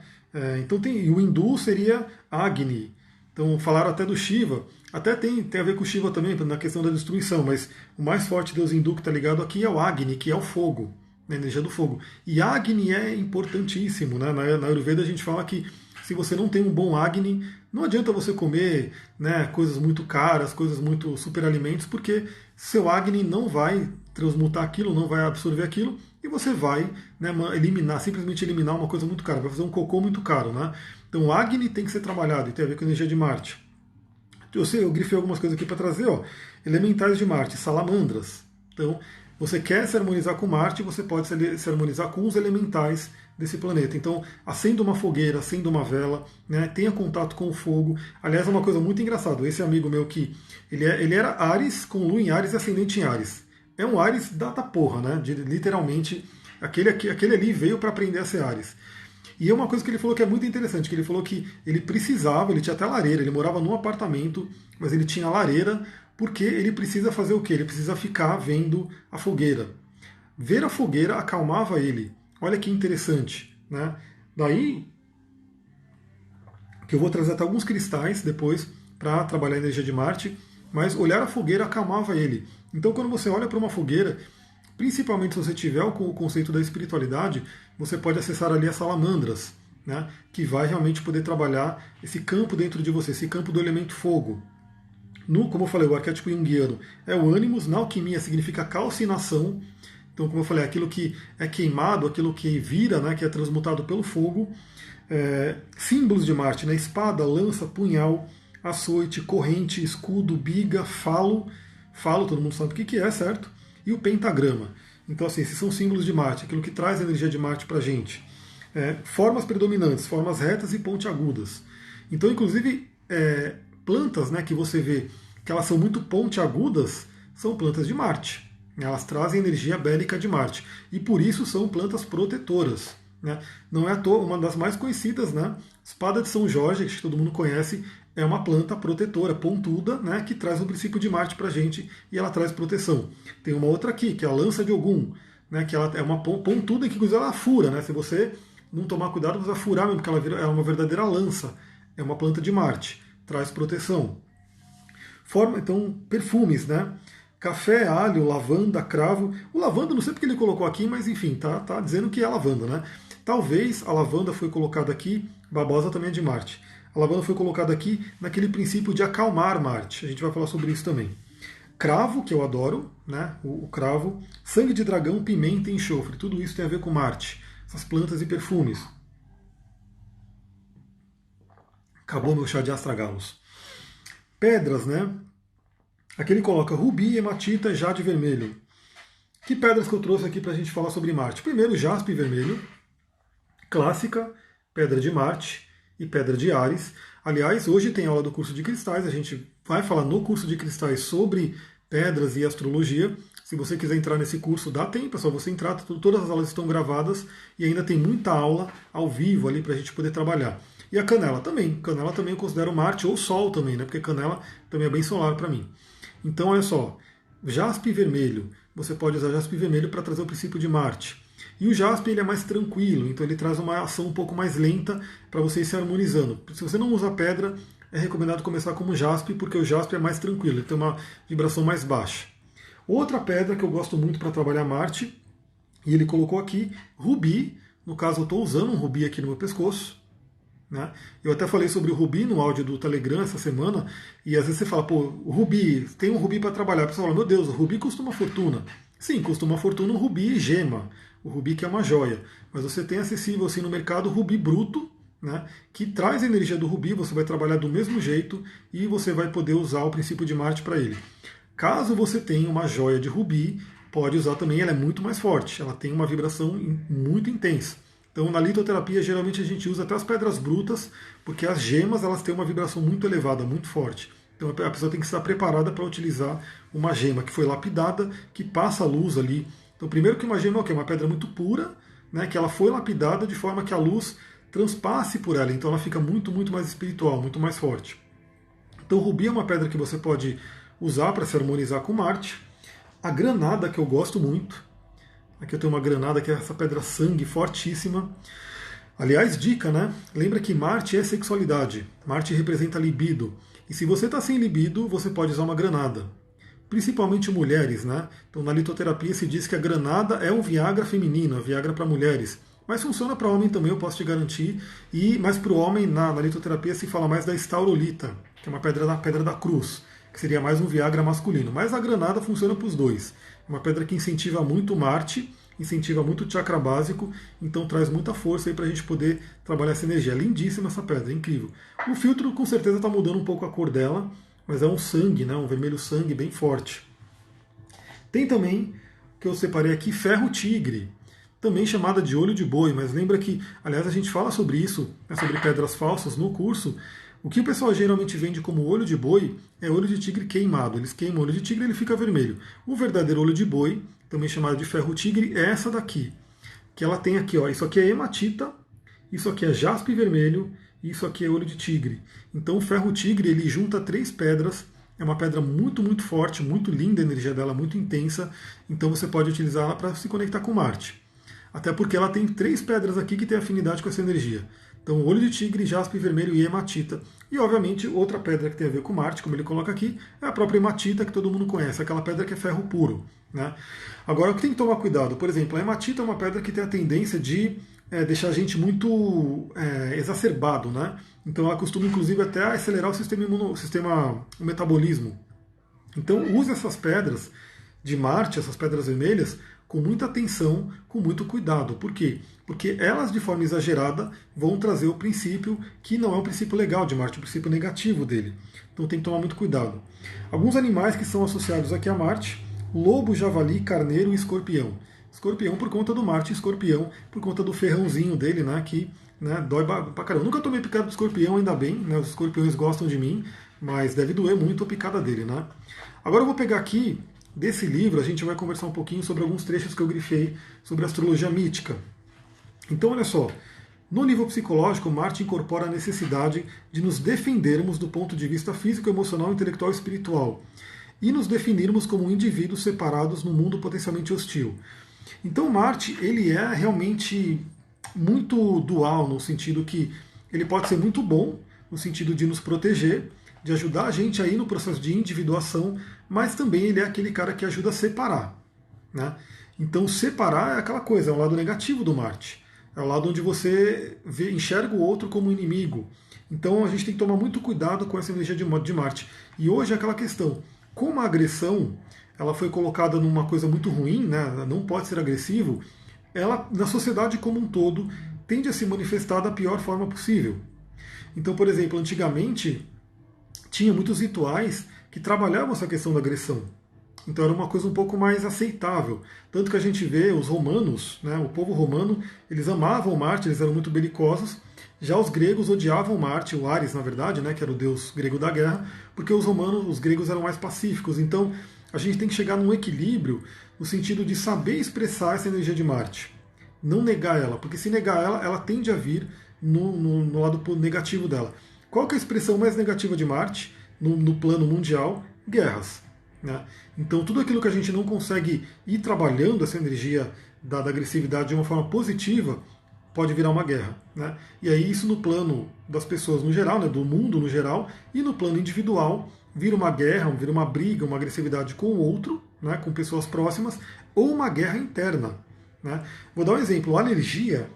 Então o hindu seria Agni. Então falaram até do Shiva. Até tem a ver com o Shiva também, na questão da destruição, mas o mais forte deus hindu que está ligado aqui é o Agni, que é o fogo, né, a energia do fogo. E Agni é importantíssimo. Né? Na Ayurveda a gente fala que se você não tem um bom Agni, não adianta você comer, né, coisas muito caras, coisas muito superalimentos, porque seu Agni não vai transmutar aquilo, não vai absorver aquilo, e você vai, né, simplesmente eliminar uma coisa muito cara, vai fazer um cocô muito caro. Né? Então o Agni tem que ser trabalhado e tem a ver com a energia de Marte. Eu grifei algumas coisas aqui para trazer, ó, elementais de Marte, salamandras. Então, você quer se harmonizar com Marte, você pode se harmonizar com os elementais desse planeta. Então, acenda uma fogueira, acenda uma vela, né, tenha contato com o fogo. Aliás, é uma coisa muito engraçada. Esse amigo meu que ele era Áries, com Lua em Áries e ascendente em Áries. É um Áries da porra, né? Literalmente, aquele ali veio para aprender a ser Áries. E é uma coisa que ele falou que é muito interessante, que ele falou que ele precisava, ele tinha até lareira, ele morava num apartamento, mas ele tinha lareira, porque ele precisa fazer o quê? Ele precisa ficar vendo a fogueira. Ver a fogueira acalmava ele. Olha que interessante, né? Daí que eu vou trazer até alguns cristais depois para trabalhar a energia de Marte, mas olhar a fogueira acalmava ele. Então quando você olha para uma fogueira, principalmente se você tiver o conceito da espiritualidade, você pode acessar ali as salamandras, né? Que vai realmente poder trabalhar esse campo dentro de você, esse campo do elemento fogo. Como eu falei, o arquétipo junguiano é o ânimos, na alquimia significa calcinação. Então, como eu falei, aquilo que é queimado, aquilo que vira, né, que é transmutado pelo fogo. Símbolos de Marte, né, espada, lança, punhal, açoite, corrente, escudo, biga, falo, todo mundo sabe o que é, certo? E o pentagrama. Então, assim, esses são símbolos de Marte, aquilo que traz a energia de Marte para a gente. Formas predominantes, formas retas e pontiagudas. Então, inclusive, plantas, né, que você vê que elas são muito pontiagudas, são plantas de Marte. Elas trazem energia bélica de Marte. E por isso são plantas protetoras. Né? Não é à toa, uma das mais conhecidas, né? Espada de São Jorge, que todo mundo conhece, é uma planta protetora, pontuda, né, que traz o princípio de Marte para a gente e ela traz proteção. Tem uma outra aqui, que é a lança de Ogum, né, que ela é uma pontuda que inclusive ela fura. Né? Se você não tomar cuidado, você vai furar mesmo, porque ela é uma verdadeira lança. É uma planta de Marte, traz proteção. Então, perfumes, né? Café, alho, lavanda, cravo. O lavanda, não sei porque ele colocou aqui, mas enfim, tá dizendo que é lavanda, né? Talvez a lavanda foi colocada aqui, babosa também é de Marte. A lavanda foi colocada aqui naquele princípio de acalmar Marte. A gente vai falar sobre isso também. Cravo, que eu adoro, né? O cravo. Sangue de dragão, pimenta e enxofre. Tudo isso tem a ver com Marte. Essas plantas e perfumes. Acabou meu chá de astragalos. Pedras, né? Aqui ele coloca rubi, hematita, jade vermelho. Que pedras que eu trouxe aqui para a gente falar sobre Marte? Primeiro, jaspe vermelho, clássica, pedra de Marte e pedra de Áries. Aliás, hoje tem aula do curso de cristais, a gente vai falar no curso de cristais sobre pedras e astrologia. Se você quiser entrar nesse curso, dá tempo, é só você entrar, todas as aulas estão gravadas e ainda tem muita aula ao vivo ali para a gente poder trabalhar. E a canela também eu considero Marte ou Sol também, né? Porque canela também é bem solar para mim. Então, olha só, jaspe vermelho, você pode usar jaspe vermelho para trazer o princípio de Marte. E o jaspe ele é mais tranquilo, então ele traz uma ação um pouco mais lenta para você ir se harmonizando. Se você não usa pedra, é recomendado começar como jaspe, porque o jaspe é mais tranquilo, ele tem uma vibração mais baixa. Outra pedra que eu gosto muito para trabalhar Marte, e ele colocou aqui, rubi, no caso eu estou usando um rubi aqui no meu pescoço. Né? Eu até falei sobre o rubi no áudio do Telegram essa semana, e às vezes você fala, pô, o rubi, tem um rubi para trabalhar. A pessoa fala, meu Deus, o rubi custa uma fortuna. Sim, custa uma fortuna um rubi e gema, o rubi que é uma joia. Mas você tem acessível assim no mercado o rubi bruto, né, que traz a energia do rubi, você vai trabalhar do mesmo jeito e você vai poder usar o princípio de Marte para ele. Caso você tenha uma joia de rubi, pode usar também, ela é muito mais forte, ela tem uma vibração muito intensa. Então, na litoterapia, geralmente a gente usa até as pedras brutas, porque as gemas elas têm uma vibração muito elevada, muito forte. Então, a pessoa tem que estar preparada para utilizar uma gema que foi lapidada, que passa a luz ali. Então, primeiro que uma gema é o quê? Uma pedra muito pura, né, que ela foi lapidada de forma que a luz transpasse por ela. Então, ela fica muito, muito mais espiritual, muito mais forte. Então, o rubi é uma pedra que você pode usar para se harmonizar com Marte. A granada, que eu gosto muito. Aqui eu tenho uma granada que é essa pedra sangue fortíssima. Aliás, dica, né? Lembra que Marte é sexualidade. Marte representa libido. E se você está sem libido, você pode usar uma granada. Principalmente mulheres, né? Então na litoterapia se diz que a granada é um Viagra feminino, a Viagra para mulheres. Mas funciona para homem também, eu posso te garantir. Mas para o homem, na litoterapia se fala mais da estaurolita, que é uma pedra da cruz, que seria mais um Viagra masculino. Mas a granada funciona para os dois. É uma pedra que incentiva muito Marte, incentiva muito o chakra básico, então traz muita força aí para a gente poder trabalhar essa energia. É lindíssima essa pedra, é incrível. O filtro com certeza está mudando um pouco a cor dela, mas é um sangue, né? Um vermelho sangue bem forte. Tem também que eu separei aqui, ferro-tigre, também chamada de olho de boi, mas lembra que, aliás, a gente fala sobre isso, né, sobre pedras falsas no curso. O que o pessoal geralmente vende como olho de boi é olho de tigre queimado. Eles queimam o olho de tigre e ele fica vermelho. O verdadeiro olho de boi, também chamado de ferro-tigre, é essa daqui, que ela tem aqui, ó, isso aqui é hematita, isso aqui é jaspe vermelho, e isso aqui é olho de tigre. Então o ferro-tigre, ele junta 3 pedras, é uma pedra muito, muito forte, muito linda a energia dela, muito intensa, então você pode utilizá-la para se conectar com Marte. Até porque ela tem 3 pedras aqui que têm afinidade com essa energia. Então, olho de tigre, jaspe vermelho e hematita. E, obviamente, outra pedra que tem a ver com Marte, como ele coloca aqui, é a própria hematita, que todo mundo conhece, aquela pedra que é ferro puro. Né? Agora, o que tem que tomar cuidado? Por exemplo, a hematita é uma pedra que tem a tendência de deixar a gente muito exacerbado. Né? Então, ela costuma, inclusive, até acelerar o metabolismo. Então, use essas pedras de Marte, essas pedras vermelhas, com muita atenção, com muito cuidado. Por quê? Porque elas, de forma exagerada, vão trazer o princípio que não é um princípio legal de Marte, é um princípio negativo dele. Então tem que tomar muito cuidado. Alguns animais que são associados aqui a Marte: lobo, javali, carneiro e escorpião. Escorpião por conta do Marte, escorpião por conta do ferrãozinho dele, né, que dói pra caramba. Nunca tomei picada do escorpião, ainda bem, né, os escorpiões gostam de mim, mas deve doer muito a picada dele. Né? Agora eu vou pegar aqui, desse livro, a gente vai conversar um pouquinho sobre alguns trechos que eu grifei sobre astrologia mítica. Então, olha só, no nível psicológico, Marte incorpora a necessidade de nos defendermos do ponto de vista físico, emocional, intelectual e espiritual, e nos definirmos como indivíduos separados num mundo potencialmente hostil. Então, Marte, ele é realmente muito dual, no sentido que ele pode ser muito bom, no sentido de nos proteger, de ajudar a gente aí no processo de individuação, mas também ele é aquele cara que ajuda a separar. Né? Então separar é aquela coisa, é o lado negativo do Marte. É o lado onde você enxerga o outro como inimigo. Então a gente tem que tomar muito cuidado com essa energia de Marte. E hoje é aquela questão, como a agressão ela foi colocada numa coisa muito ruim, né? Não pode ser agressivo, ela na sociedade como um todo tende a se manifestar da pior forma possível. Então, por exemplo, antigamente tinha muitos rituais que trabalhavam essa questão da agressão. Então era uma coisa um pouco mais aceitável. Tanto que a gente vê os romanos, né, o povo romano, eles amavam Marte, eles eram muito belicosos. Já os gregos odiavam Marte, o Ares, na verdade, né, que era o deus grego da guerra, porque os romanos, os gregos eram mais pacíficos. Então a gente tem que chegar num equilíbrio no sentido de saber expressar essa energia de Marte. Não negar ela, porque se negar ela, ela tende a vir no lado negativo dela. Qual que é a expressão mais negativa de Marte no plano mundial? Guerras. Né? Então tudo aquilo que a gente não consegue ir trabalhando essa energia da agressividade de uma forma positiva pode virar uma guerra. Né? E aí isso no plano das pessoas no geral, né, do mundo no geral, e no plano individual vira uma guerra, vira uma briga, uma agressividade com o outro, né, com pessoas próximas, ou uma guerra interna. Né? Vou dar um exemplo, a alergia.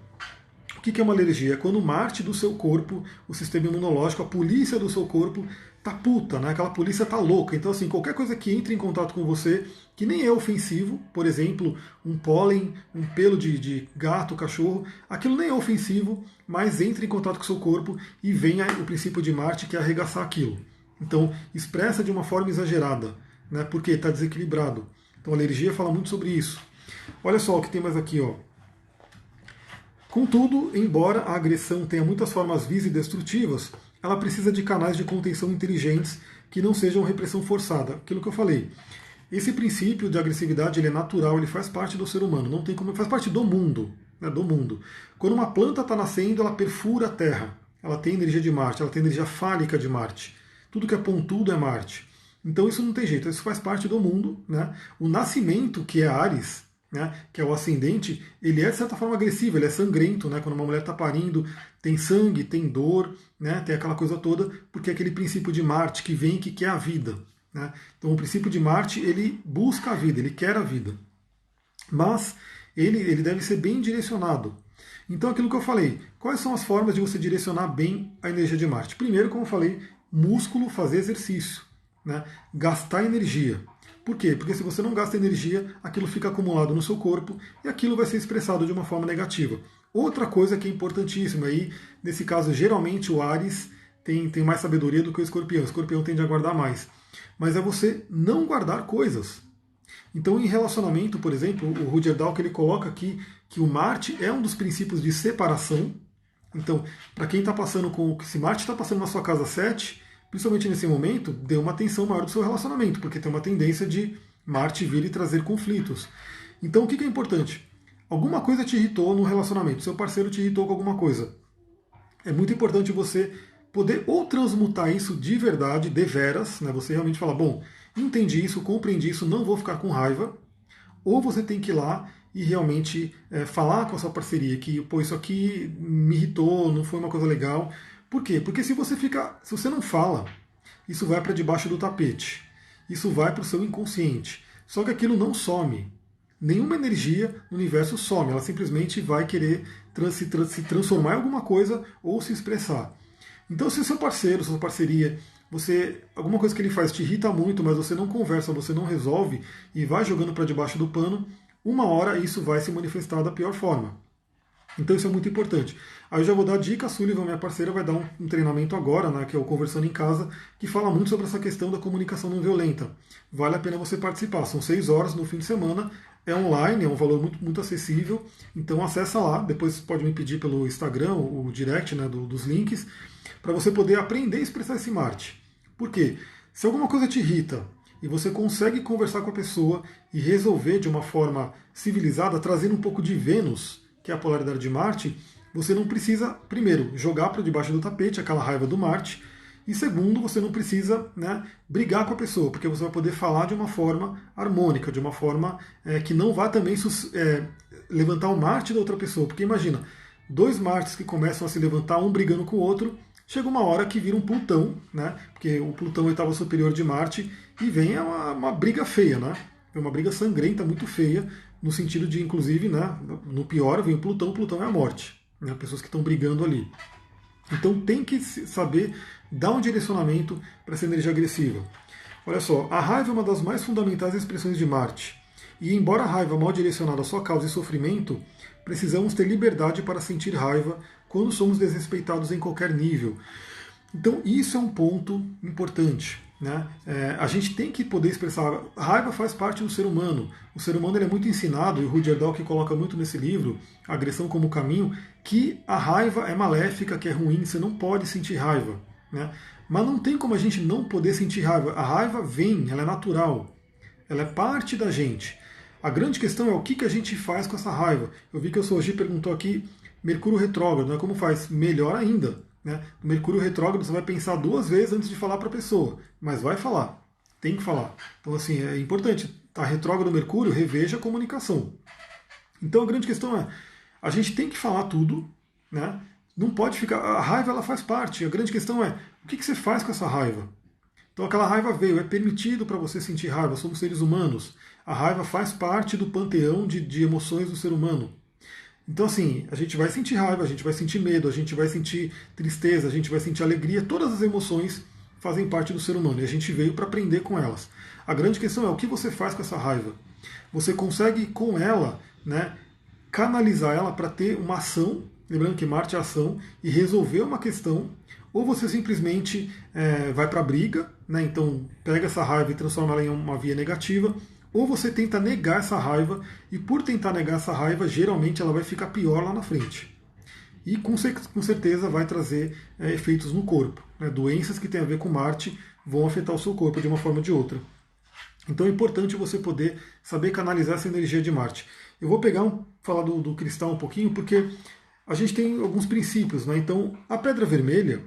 O que é uma alergia? É quando Marte do seu corpo, o sistema imunológico, a polícia do seu corpo tá puta, né? Aquela polícia tá louca. Então, assim, qualquer coisa que entre em contato com você, que nem é ofensivo, por exemplo, um pólen, um pelo de gato, cachorro, aquilo nem é ofensivo, mas entra em contato com o seu corpo e vem o princípio de Marte, que é arregaçar aquilo. Então, expressa de uma forma exagerada, né? Porque está desequilibrado. Então, a alergia fala muito sobre isso. Olha só o que tem mais aqui, ó. Contudo, embora a agressão tenha muitas formas vis e destrutivas, ela precisa de canais de contenção inteligentes que não sejam repressão forçada. Aquilo que eu falei. Esse princípio de agressividade ele é natural, ele faz parte do ser humano, não tem como, faz parte do mundo, né, do mundo. Quando uma planta está nascendo, ela perfura a Terra. Ela tem energia de Marte, ela tem energia fálica de Marte. Tudo que é pontudo é Marte. Então isso não tem jeito, isso faz parte do mundo. Né? O nascimento, que é Áries, né, que é o ascendente, ele é de certa forma agressivo, ele é sangrento, né, quando uma mulher está parindo, tem sangue, tem dor, né, tem aquela coisa toda, porque é aquele princípio de Marte que vem, que quer a vida. Né? Então o princípio de Marte, ele busca a vida, ele quer a vida. Mas ele deve ser bem direcionado. Então aquilo que eu falei, quais são as formas de você direcionar bem a energia de Marte? Primeiro, como eu falei, músculo, fazer exercício, né, gastar energia. Por quê? Porque se você não gasta energia, aquilo fica acumulado no seu corpo e aquilo vai ser expressado de uma forma negativa. Outra coisa que é importantíssima, aí, nesse caso, geralmente o Áries tem mais sabedoria do que o Escorpião. O Escorpião tende a guardar mais. Mas é você não guardar coisas. Então, em relacionamento, por exemplo, o Roger Dalk ele coloca aqui que o Marte é um dos princípios de separação. Então, para quem está passando com. Se Marte está passando na sua casa 7, principalmente nesse momento, dê uma atenção maior do seu relacionamento, porque tem uma tendência de Marte vir e trazer conflitos. Então, o que é importante? Alguma coisa te irritou no relacionamento, seu parceiro te irritou com alguma coisa. É muito importante você poder ou transmutar isso de verdade, de veras, né? Você realmente falar, bom, entendi isso, compreendi isso, não vou ficar com raiva, ou você tem que ir lá e realmente falar com a sua parceria que, pô, isso aqui me irritou, não foi uma coisa legal. Por quê? Porque se você não fala, isso vai para debaixo do tapete, isso vai para o seu inconsciente. Só que aquilo não some. Nenhuma energia no universo some, ela simplesmente vai querer se transformar em alguma coisa ou se expressar. Então, se o seu parceiro, sua parceria, alguma coisa que ele faz te irrita muito, mas você não conversa, você não resolve e vai jogando para debaixo do pano, uma hora isso vai se manifestar da pior forma. Então isso é muito importante. Aí eu já vou dar dica, a Sullivan, minha parceira, vai dar um treinamento agora, né, que é o Conversando em Casa, que fala muito sobre essa questão da comunicação não violenta. Vale a pena você participar. São 6 horas no fim de semana, é online, é um valor muito, muito acessível. Então acessa lá, depois pode me pedir pelo Instagram, o direct, né, dos links, para você poder aprender a expressar esse Marte. Por quê? Se alguma coisa te irrita e você consegue conversar com a pessoa e resolver de uma forma civilizada, trazendo um pouco de Vênus, que é a polaridade de Marte, você não precisa, primeiro, jogar para debaixo do tapete aquela raiva do Marte, e segundo, você não precisa, né, brigar com a pessoa, porque você vai poder falar de uma forma harmônica, de uma forma que não vá também levantar o Marte da outra pessoa. Porque imagina, 2 Martes que começam a se levantar, um brigando com o outro, chega uma hora que vira um Plutão, né, porque o Plutão é a oitava superior de Marte, e vem uma briga feia, né, é uma briga sangrenta, muito feia, no sentido de, inclusive, né, no pior, vem o Plutão é a morte, né, pessoas que estão brigando ali. Então tem que saber dar um direcionamento para essa energia agressiva. Olha só, a raiva é uma das mais fundamentais expressões de Marte. E embora a raiva mal direcionada só cause sofrimento, precisamos ter liberdade para sentir raiva quando somos desrespeitados em qualquer nível. Então isso é um ponto importante. Né? A gente tem que poder expressar. A raiva faz parte do ser humano. O ser humano ele é muito ensinado, e o Roger Dalk coloca muito nesse livro, Agressão como Caminho, que a raiva é maléfica, que é ruim, você não pode sentir raiva. Né? Mas não tem como a gente não poder sentir raiva. A raiva vem, ela é natural, ela é parte da gente. A grande questão é o que a gente faz com essa raiva. Eu vi que o Soji perguntou aqui, Mercúrio retrógrado, né? Como faz? Melhor ainda. Né? No Mercúrio retrógrado você vai pensar 2 vezes antes de falar para a pessoa, mas vai falar, tem que falar. Então assim, é importante, tá retrógrado no Mercúrio, reveja a comunicação. Então a grande questão é, a gente tem que falar tudo, né? Não pode ficar, a raiva ela faz parte, a grande questão é, o que você faz com essa raiva? Então aquela raiva veio, é permitido para você sentir raiva, somos seres humanos, a raiva faz parte do panteão de emoções do ser humano. Então, assim, a gente vai sentir raiva, a gente vai sentir medo, a gente vai sentir tristeza, a gente vai sentir alegria, todas as emoções fazem parte do ser humano e a gente veio para aprender com elas. A grande questão é o que você faz com essa raiva. Você consegue, com ela, né, canalizar ela para ter uma ação, lembrando que Marte é ação, e resolver uma questão, ou você simplesmente vai para a briga, né, então pega essa raiva e transforma ela em uma via negativa, ou você tenta negar essa raiva, e por tentar negar essa raiva, geralmente ela vai ficar pior lá na frente. E com certeza vai trazer efeitos no corpo. Né? Doenças que têm a ver com Marte vão afetar o seu corpo de uma forma ou de outra. Então é importante você poder saber canalizar essa energia de Marte. Eu vou falar do cristal um pouquinho, porque a gente tem alguns princípios. Né? Então a pedra vermelha,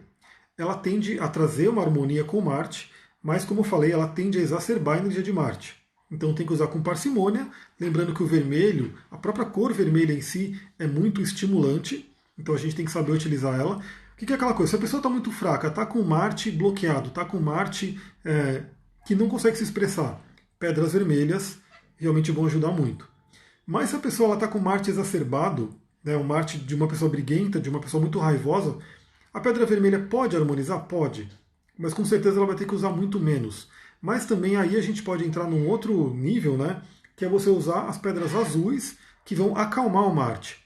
ela tende a trazer uma harmonia com Marte, mas como eu falei, ela tende a exacerbar a energia de Marte. Então tem que usar com parcimônia, lembrando que o vermelho, a própria cor vermelha em si é muito estimulante, então a gente tem que saber utilizar ela. O que é aquela coisa? Se a pessoa está muito fraca, está com Marte bloqueado, está com Marte que não consegue se expressar, pedras vermelhas realmente vão ajudar muito. Mas se a pessoa está com Marte exacerbado, né, um Marte de uma pessoa briguenta, de uma pessoa muito raivosa, a pedra vermelha pode harmonizar? Pode, mas com certeza ela vai ter que usar muito menos. Mas também aí a gente pode entrar num outro nível, né? Que é você usar as pedras azuis que vão acalmar o Marte.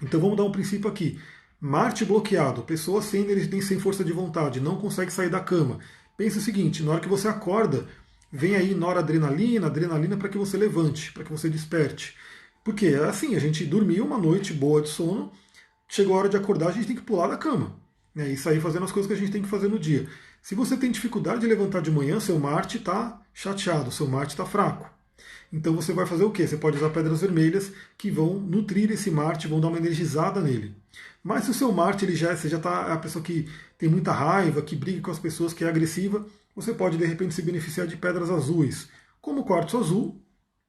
Então vamos dar um princípio aqui. Marte bloqueado, pessoa sem força de vontade, não consegue sair da cama. Pensa o seguinte, na hora que você acorda, vem aí noradrenalina, adrenalina para que você levante, para que você desperte. Porque é assim, a gente dormiu uma noite boa de sono, chegou a hora de acordar, a gente tem que pular da cama, né, e sair fazendo as coisas que a gente tem que fazer no dia. Se você tem dificuldade de levantar de manhã, seu Marte está chateado, seu Marte está fraco. Então você vai fazer o quê? Você pode usar pedras vermelhas que vão nutrir esse Marte, vão dar uma energizada nele. Mas se o seu Marte você já está a pessoa que tem muita raiva, que briga com as pessoas, que é agressiva, você pode de repente se beneficiar de pedras azuis, como o quartzo azul,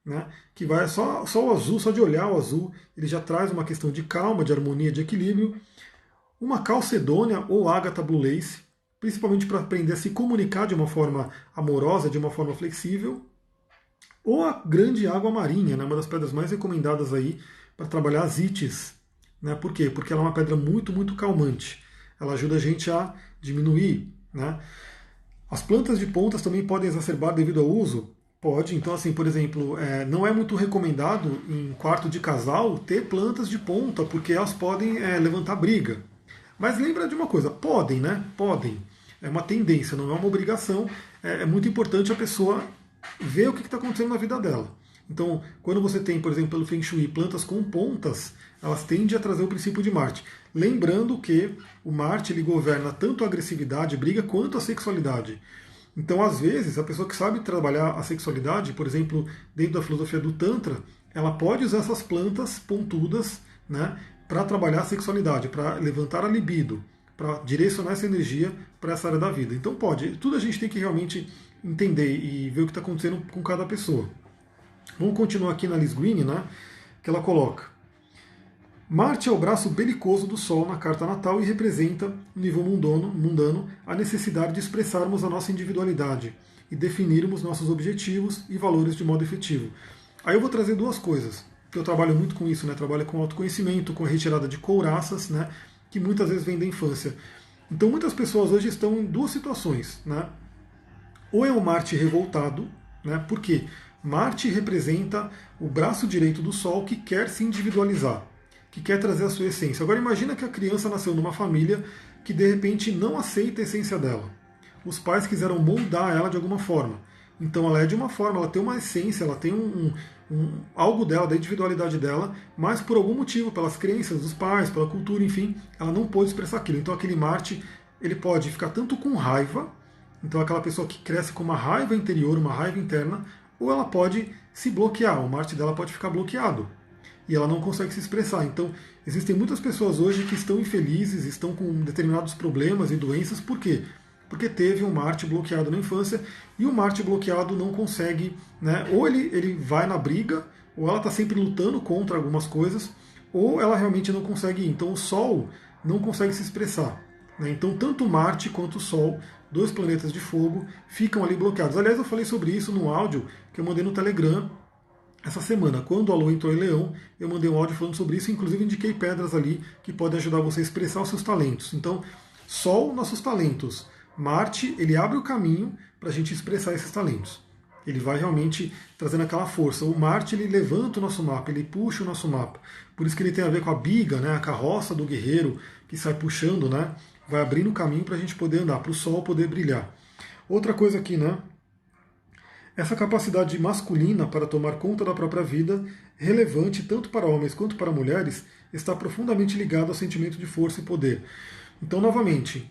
né, que vai só o azul, só de olhar o azul, ele já traz uma questão de calma, de harmonia, de equilíbrio. Uma calcedônia ou ágata blue lace, principalmente para aprender a se comunicar de uma forma amorosa, de uma forma flexível. Ou a grande água marinha, né, uma das pedras mais recomendadas aí para trabalhar as ites. Né? Por quê? Porque ela é uma pedra muito, muito calmante. Ela ajuda a gente a diminuir. Né? As plantas de pontas também podem exacerbar devido ao uso? Pode. Então, assim, por exemplo, não é muito recomendado em quarto de casal ter plantas de ponta, porque elas podem levantar briga. Mas lembra de uma coisa, podem, né? Podem. É uma tendência, não é uma obrigação. É muito importante a pessoa ver o que está acontecendo na vida dela. Então, quando você tem, por exemplo, pelo Feng Shui, plantas com pontas, elas tendem a trazer o princípio de Marte. Lembrando que o Marte ele governa tanto a agressividade, briga, quanto a sexualidade. Então, às vezes, a pessoa que sabe trabalhar a sexualidade, por exemplo, dentro da filosofia do Tantra, ela pode usar essas plantas pontudas, né, para trabalhar a sexualidade, para levantar a libido, para direcionar essa energia para essa área da vida. Então pode, tudo a gente tem que realmente entender e ver o que está acontecendo com cada pessoa. Vamos continuar aqui na Liz Green, né, que ela coloca: Marte é o braço belicoso do Sol na carta natal e representa, no nível mundano, a necessidade de expressarmos a nossa individualidade e definirmos nossos objetivos e valores de modo efetivo. Aí eu vou trazer duas coisas, que eu trabalho muito com isso, né? Trabalho com autoconhecimento, com a retirada de couraças, né? Que muitas vezes vem da infância. Então muitas pessoas hoje estão em duas situações, né? Ou é um Marte revoltado, né? Porque Marte representa o braço direito do Sol que quer se individualizar, que quer trazer a sua essência. Agora imagina que a criança nasceu numa família que de repente não aceita a essência dela. Os pais quiseram moldar ela de alguma forma. Então ela é de uma forma, ela tem uma essência, ela tem algo dela, da individualidade dela, mas por algum motivo, pelas crenças dos pais, pela cultura, enfim, ela não pôde expressar aquilo. Então aquele Marte, ele pode ficar tanto com raiva, então aquela pessoa que cresce com uma raiva interior, uma raiva interna, ou ela pode se bloquear, o Marte dela pode ficar bloqueado e ela não consegue se expressar. Então, existem muitas pessoas hoje que estão infelizes, estão com determinados problemas e doenças, por quê? Porque teve um Marte bloqueado na infância e o Marte bloqueado não consegue, né? Ou ele vai na briga, ou ela está sempre lutando contra algumas coisas, ou ela realmente não consegue ir. Então, o Sol não consegue se expressar. Né? Então, tanto Marte quanto o Sol, dois planetas de fogo, ficam ali bloqueados. Aliás, eu falei sobre isso no áudio que eu mandei no Telegram essa semana. Quando a Lua entrou em Leão, eu mandei um áudio falando sobre isso, inclusive indiquei pedras ali que podem ajudar você a expressar os seus talentos. Então, Sol, nossos talentos. Marte, ele abre o caminho para a gente expressar esses talentos. Ele vai realmente trazendo aquela força. O Marte, ele levanta o nosso mapa, ele puxa o nosso mapa. Por isso que ele tem a ver com a biga, né, a carroça do guerreiro que sai puxando, né, vai abrindo o caminho para a gente poder andar, para o Sol poder brilhar. Outra coisa aqui, né? Essa capacidade masculina para tomar conta da própria vida, relevante tanto para homens quanto para mulheres, está profundamente ligada ao sentimento de força e poder. Então, novamente,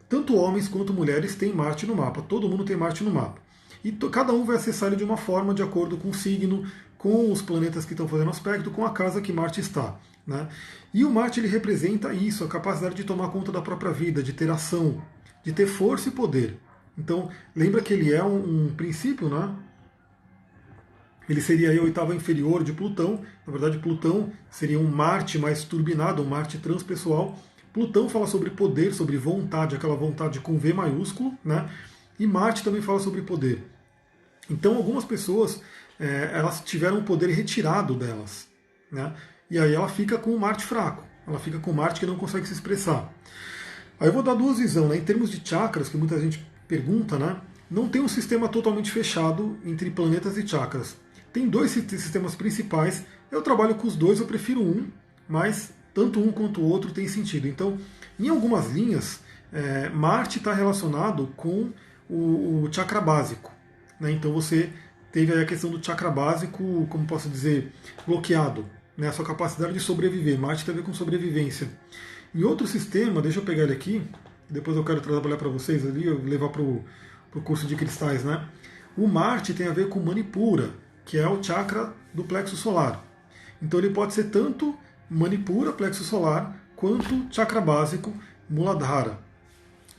tanto homens quanto mulheres têm Marte no mapa, todo mundo tem Marte no mapa. E cada um vai acessar ele de uma forma, de acordo com o signo, com os planetas que estão fazendo aspecto, com a casa que Marte está. Né? E o Marte ele representa isso, a capacidade de tomar conta da própria vida, de ter ação, de ter força e poder. Então, lembra que ele é um princípio, né? Ele seria a oitava inferior de Plutão. Na verdade, Plutão seria um Marte mais turbinado, um Marte transpessoal. Plutão fala sobre poder, sobre vontade, aquela vontade com V maiúsculo, né? E Marte também fala sobre poder. Então, algumas pessoas, elas tiveram o poder retirado delas, né? E aí ela fica com o Marte fraco, ela fica com o Marte que não consegue se expressar. Aí eu vou dar duas visões, né? Em termos de chakras, que muita gente pergunta, né? Não tem um sistema totalmente fechado entre planetas e chakras. Tem dois sistemas principais. Eu trabalho com os dois, eu prefiro um, mas tanto um quanto o outro tem sentido. Então, em algumas linhas, Marte está relacionado com o chakra básico. né? Então você teve aí a questão do chakra básico, como posso dizer, bloqueado, né? A sua capacidade de sobreviver. Marte tem a ver com sobrevivência. Em outro sistema, deixa eu pegar ele aqui, depois eu quero trabalhar para vocês ali, eu levar para o curso de cristais, né? O Marte tem a ver com Manipura, que é o chakra do plexo solar. Então ele pode ser tanto Manipura, plexo solar, quanto chakra básico, Muladhara.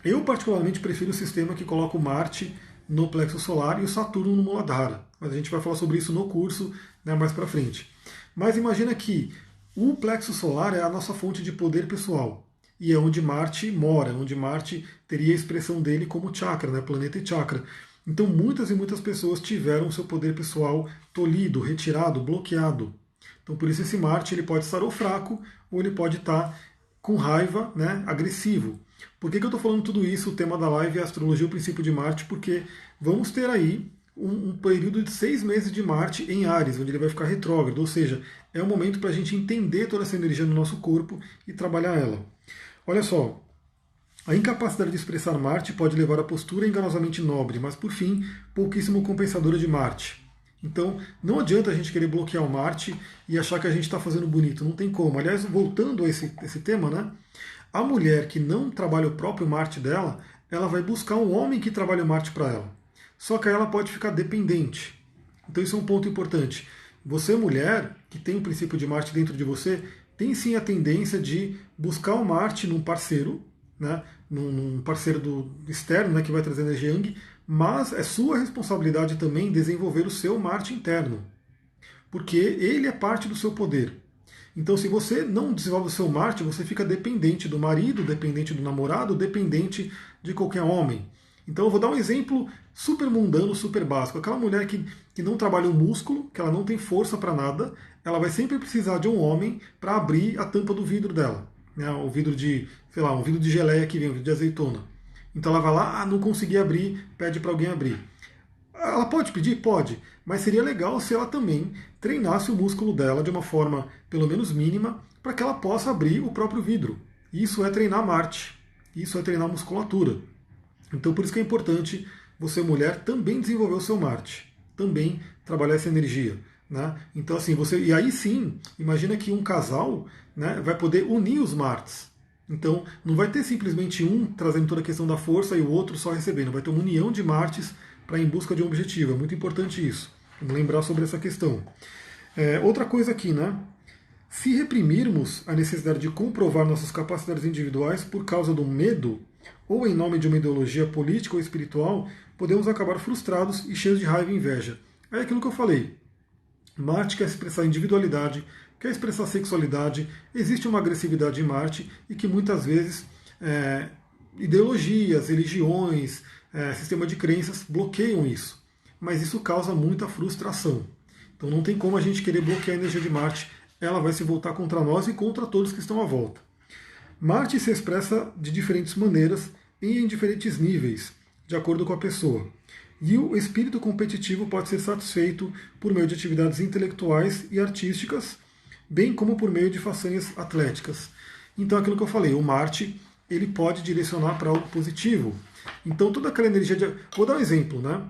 Eu particularmente prefiro o sistema que coloca o Marte no plexo solar e o Saturno no Muladhara. Mas a gente vai falar sobre isso no curso, né, mais para frente. Mas imagina que o plexo solar é a nossa fonte de poder pessoal. E é onde Marte mora, onde Marte teria a expressão dele como chakra, né, planeta e chakra. Então muitas e muitas pessoas tiveram seu poder pessoal tolhido, retirado, bloqueado. Então por isso esse Marte ele pode estar ou fraco, ou ele pode estar com raiva, né, agressivo. Por que eu estou falando tudo isso? O tema da live é Astrologia, o princípio de Marte, porque vamos ter aí um período de 6 meses de Marte em Áries, onde ele vai ficar retrógrado, ou seja, é um momento para a gente entender toda essa energia no nosso corpo e trabalhar ela. Olha só, a incapacidade de expressar Marte pode levar à postura enganosamente nobre, mas por fim, pouquíssimo compensadora de Marte. Então, não adianta a gente querer bloquear o Marte e achar que a gente está fazendo bonito, não tem como. Aliás, voltando a esse tema, né? A mulher que não trabalha o próprio Marte dela, ela vai buscar um homem que trabalhe o Marte para ela. Só que aí ela pode ficar dependente. Então isso é um ponto importante. Você, mulher, que tem o princípio de Marte dentro de você, tem sim a tendência de buscar o Marte num parceiro, né? Num parceiro externo, né? Que vai trazer energia Yang, mas é sua responsabilidade também desenvolver o seu Marte interno. Porque ele é parte do seu poder. Então, se você não desenvolve o seu Marte, você fica dependente do marido, dependente do namorado, dependente de qualquer homem. Então, eu vou dar um exemplo super mundano, super básico. Aquela mulher que não trabalha o músculo, que ela não tem força para nada, ela vai sempre precisar de um homem para abrir a tampa do vidro dela. Né? O vidro de, sei lá, um vidro de geleia que vem, um vidro de azeitona. Então, ela vai lá, não consegui abrir, pede para alguém abrir. Ela pode pedir? Pode, mas seria legal se ela também treinasse o músculo dela de uma forma, pelo menos mínima, para que ela possa abrir o próprio vidro. Isso é treinar Marte, isso é treinar musculatura. Então por isso que é importante você, mulher, também desenvolver o seu Marte, também trabalhar essa energia. Né? Então assim, e aí sim, imagina que um casal, né, vai poder unir os Martes. Então não vai ter simplesmente um trazendo toda a questão da força e o outro só recebendo, vai ter uma união de Martes para em busca de um objetivo. É muito importante isso. Vamos lembrar sobre essa questão. Outra coisa aqui, né? Se reprimirmos a necessidade de comprovar nossas capacidades individuais por causa do medo, ou em nome de uma ideologia política ou espiritual, podemos acabar frustrados e cheios de raiva e inveja. É aquilo que eu falei. Marte quer expressar individualidade, quer expressar sexualidade, existe uma agressividade em Marte e que muitas vezes ideologias, religiões, sistema de crenças bloqueiam isso. Mas isso causa muita frustração. Então não tem como a gente querer bloquear a energia de Marte, ela vai se voltar contra nós e contra todos que estão à volta. Marte se expressa de diferentes maneiras e em diferentes níveis, de acordo com a pessoa. E o espírito competitivo pode ser satisfeito por meio de atividades intelectuais e artísticas, bem como por meio de façanhas atléticas. Então aquilo que eu falei, o Marte ele pode direcionar para algo positivo. Então toda aquela energia de... Vou dar um exemplo, né?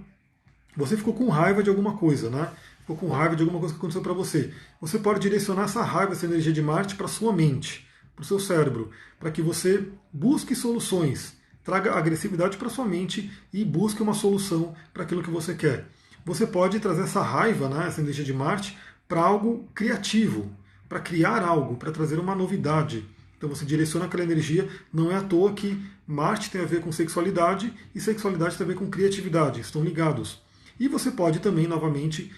Você ficou com raiva de alguma coisa, né? Ficou com raiva de alguma coisa que aconteceu para você. Você pode direcionar essa raiva, essa energia de Marte para sua mente, para o seu cérebro, para que você busque soluções, traga agressividade para sua mente e busque uma solução para aquilo que você quer. Você pode trazer essa raiva, né, essa energia de Marte, para algo criativo, para criar algo, para trazer uma novidade. Então você direciona aquela energia, não é à toa que Marte tem a ver com sexualidade e sexualidade tem a ver com criatividade, estão ligados. E você pode também, novamente,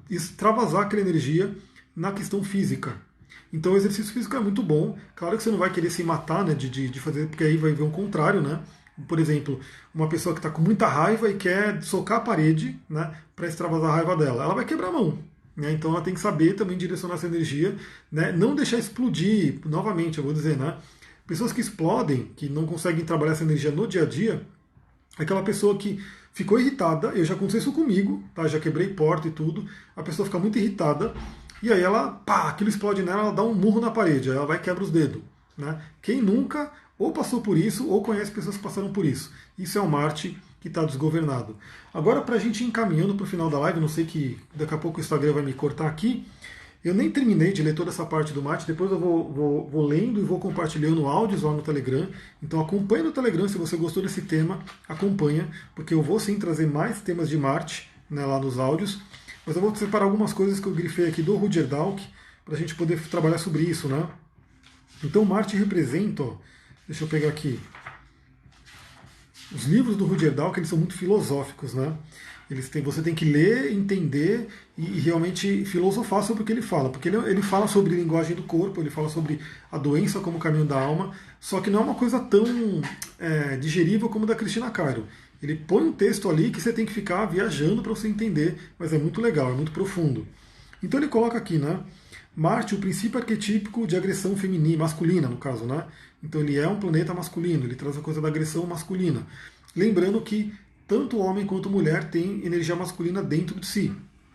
extravasar aquela energia na questão física. Então o exercício físico é muito bom. Claro que você não vai querer se matar, né, de fazer, porque aí vai ver o contrário, né? Por exemplo, uma pessoa que está com muita raiva e quer socar a parede, né, para extravasar a raiva dela. Ela vai quebrar a mão. Né? Então ela tem que saber também direcionar essa energia, né? Não deixar explodir, novamente, eu vou dizer, né? Pessoas que explodem, que não conseguem trabalhar essa energia no dia a dia, é aquela pessoa que ficou irritada, eu já aconteceu isso comigo, tá? Já quebrei porta e tudo, a pessoa fica muito irritada, e aí ela, pá, aquilo explode nela, ela dá um murro na parede, aí ela vai e quebra os dedos. Né? Quem nunca ou passou por isso, ou conhece pessoas que passaram por isso. Isso é o Marte que que está desgovernado. Agora, para a gente ir encaminhando para o final da live, não sei que daqui a pouco o Instagram vai me cortar aqui, eu nem terminei de ler toda essa parte do Marte, depois eu vou lendo e vou compartilhando áudios lá no Telegram. Então acompanha no Telegram, se você gostou desse tema, acompanha, porque eu vou sim trazer mais temas de Marte, né, lá nos áudios. Mas eu vou separar algumas coisas que eu grifei aqui do Roger Dalk, para a gente poder trabalhar sobre isso, né? Então Marte representa, ó, deixa eu pegar aqui, os livros do Roger Dalk, eles são muito filosóficos, né? Você tem que ler, entender e realmente filosofar sobre o que ele fala, porque ele fala sobre linguagem do corpo, ele fala sobre a doença como caminho da alma, só que não é uma coisa tão digerível como da Cristina Cairo. Ele põe um texto ali que você tem que ficar viajando para você entender, mas é muito legal, é muito profundo. Então ele coloca aqui, né? Marte, o princípio arquetípico de agressão feminina, masculina, no caso, né? Então ele é um planeta masculino, ele traz a coisa da agressão masculina. Lembrando que tanto homem quanto mulher tem energia masculina dentro de si.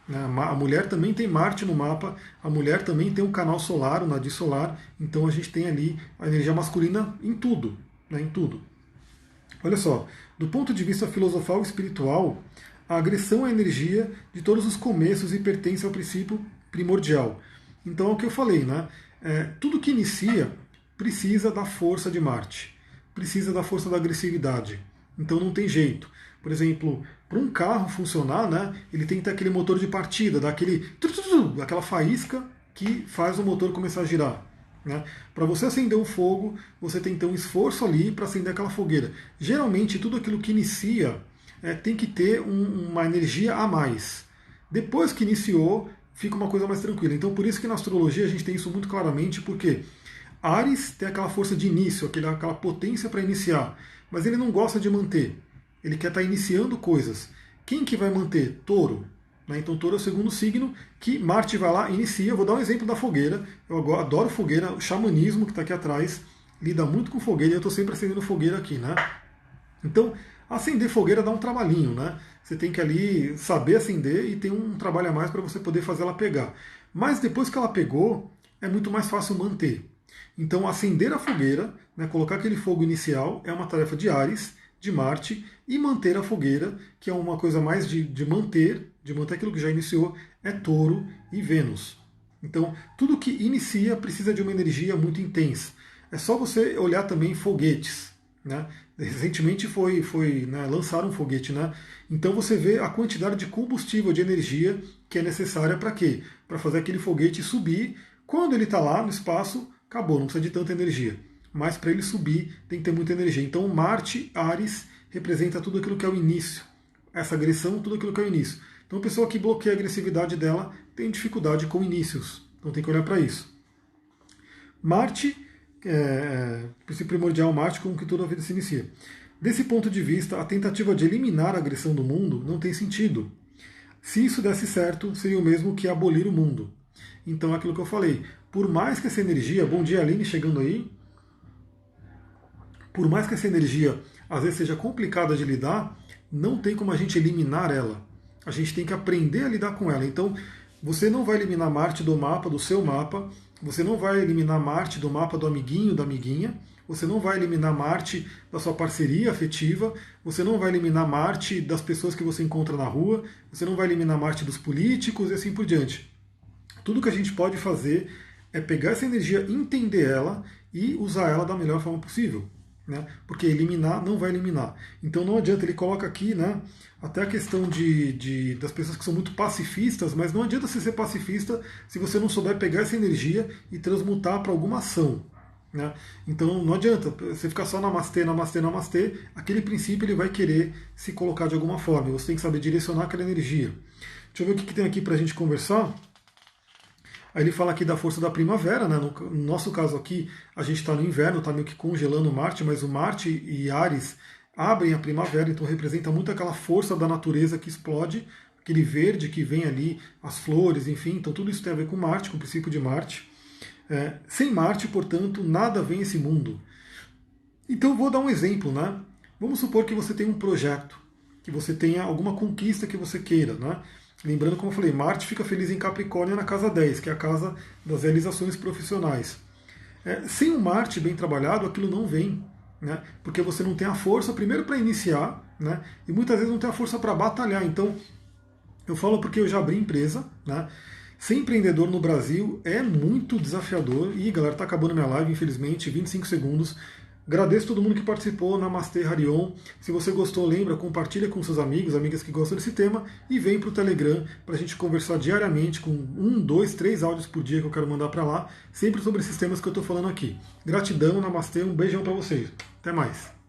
A mulher também tem Marte no mapa, a mulher também tem um canal solar, o nadir solar, então a gente tem ali a energia masculina em tudo, né? Em tudo. Olha só, do ponto de vista filosofal e espiritual, a agressão é a energia de todos os começos e pertence ao princípio primordial. Então é o que eu falei, né? Tudo que inicia precisa da força de Marte, precisa da força da agressividade. Então não tem jeito. Por exemplo, para um carro funcionar, né, ele tem que ter aquele motor de partida, aquela faísca que faz o motor começar a girar. Né? Para você acender um fogo, você tem que ter um esforço ali para acender aquela fogueira. Geralmente, tudo aquilo que inicia tem que ter uma energia a mais. Depois que iniciou, fica uma coisa mais tranquila. Então, por isso que na astrologia a gente tem isso muito claramente, porque Áries tem aquela força de início, aquela potência para iniciar, mas ele não gosta de manter. Ele quer estar iniciando coisas. Quem que vai manter? Touro. Então Touro é o segundo signo que Marte vai lá e inicia. Vou dar um exemplo da fogueira. Eu adoro fogueira, o xamanismo que está aqui atrás lida muito com fogueira e eu estou sempre acendendo fogueira aqui, né? Então, acender fogueira dá um trabalhinho, né? Você tem que ali saber acender e tem um trabalho a mais para você poder fazer ela pegar. Mas depois que ela pegou, é muito mais fácil manter. Então, acender a fogueira, né, colocar aquele fogo inicial, é uma tarefa de Áries, de Marte, e manter a fogueira, que é uma coisa mais de manter aquilo que já iniciou, é Touro e Vênus. Então, tudo que inicia precisa de uma energia muito intensa. É só você olhar também foguetes. Né? Recentemente lançaram um foguete. Né? Então você vê a quantidade de combustível, de energia que é necessária para quê? Para fazer aquele foguete subir. Quando ele está lá no espaço, acabou, não precisa de tanta energia. Mas para ele subir tem que ter muita energia. Então Marte, Áries, representa tudo aquilo que é o início. Essa agressão, tudo aquilo que é o início. Então a pessoa que bloqueia a agressividade dela tem dificuldade com inícios. Então tem que olhar para isso. Marte, princípio primordial Marte, como que toda a vida se inicia. Desse ponto de vista, a tentativa de eliminar a agressão do mundo não tem sentido. Se isso desse certo, seria o mesmo que abolir o mundo. Então é aquilo que eu falei. Por mais que essa energia, bom dia Aline chegando aí, por mais que essa energia às vezes seja complicada de lidar, não tem como a gente eliminar ela. A gente tem que aprender a lidar com ela. Então, você não vai eliminar Marte do mapa, do seu mapa, você não vai eliminar Marte do mapa do amiguinho, da amiguinha, você não vai eliminar Marte da sua parceria afetiva, você não vai eliminar Marte das pessoas que você encontra na rua, você não vai eliminar Marte dos políticos e assim por diante. Tudo que a gente pode fazer é pegar essa energia, entender ela e usar ela da melhor forma possível. Né? Porque eliminar não vai eliminar. Então não adianta, ele coloca aqui, né, até a questão das pessoas que são muito pacifistas, mas não adianta você ser pacifista se você não souber pegar essa energia e transmutar para alguma ação. Né? Então não adianta você ficar só namastê, namastê, namastê, aquele princípio ele vai querer se colocar de alguma forma, você tem que saber direcionar aquela energia. Deixa eu ver o que tem aqui para a gente conversar. Aí ele fala aqui da força da primavera, né? No nosso caso aqui, a gente está no inverno, está meio que congelando Marte, mas o Marte e Áries abrem a primavera, então representa muito aquela força da natureza que explode, aquele verde que vem ali, as flores, enfim, então tudo isso tem a ver com Marte, com o princípio de Marte. Sem Marte, portanto, nada vem esse mundo. Então eu vou dar um exemplo, né? Vamos supor que você tem um projeto, que você tenha alguma conquista que você queira, né? Lembrando, como eu falei, Marte fica feliz em Capricórnio na casa 10, que é a casa das realizações profissionais. Sem um Marte bem trabalhado, aquilo não vem. Né? Porque você não tem a força, primeiro, para iniciar, né? E muitas vezes não tem a força para batalhar. Então, eu falo porque eu já abri empresa, né? Ser empreendedor no Brasil é muito desafiador. E galera, tá acabando minha live, infelizmente, 25 segundos. Agradeço todo mundo que participou, Namastê Harion. Se você gostou, lembra, compartilha com seus amigos, amigas que gostam desse tema e vem para o Telegram para a gente conversar diariamente com 1, 2, 3 áudios por dia que eu quero mandar para lá, sempre sobre esses temas que eu estou falando aqui. Gratidão, Namastê, um beijão para vocês. Até mais.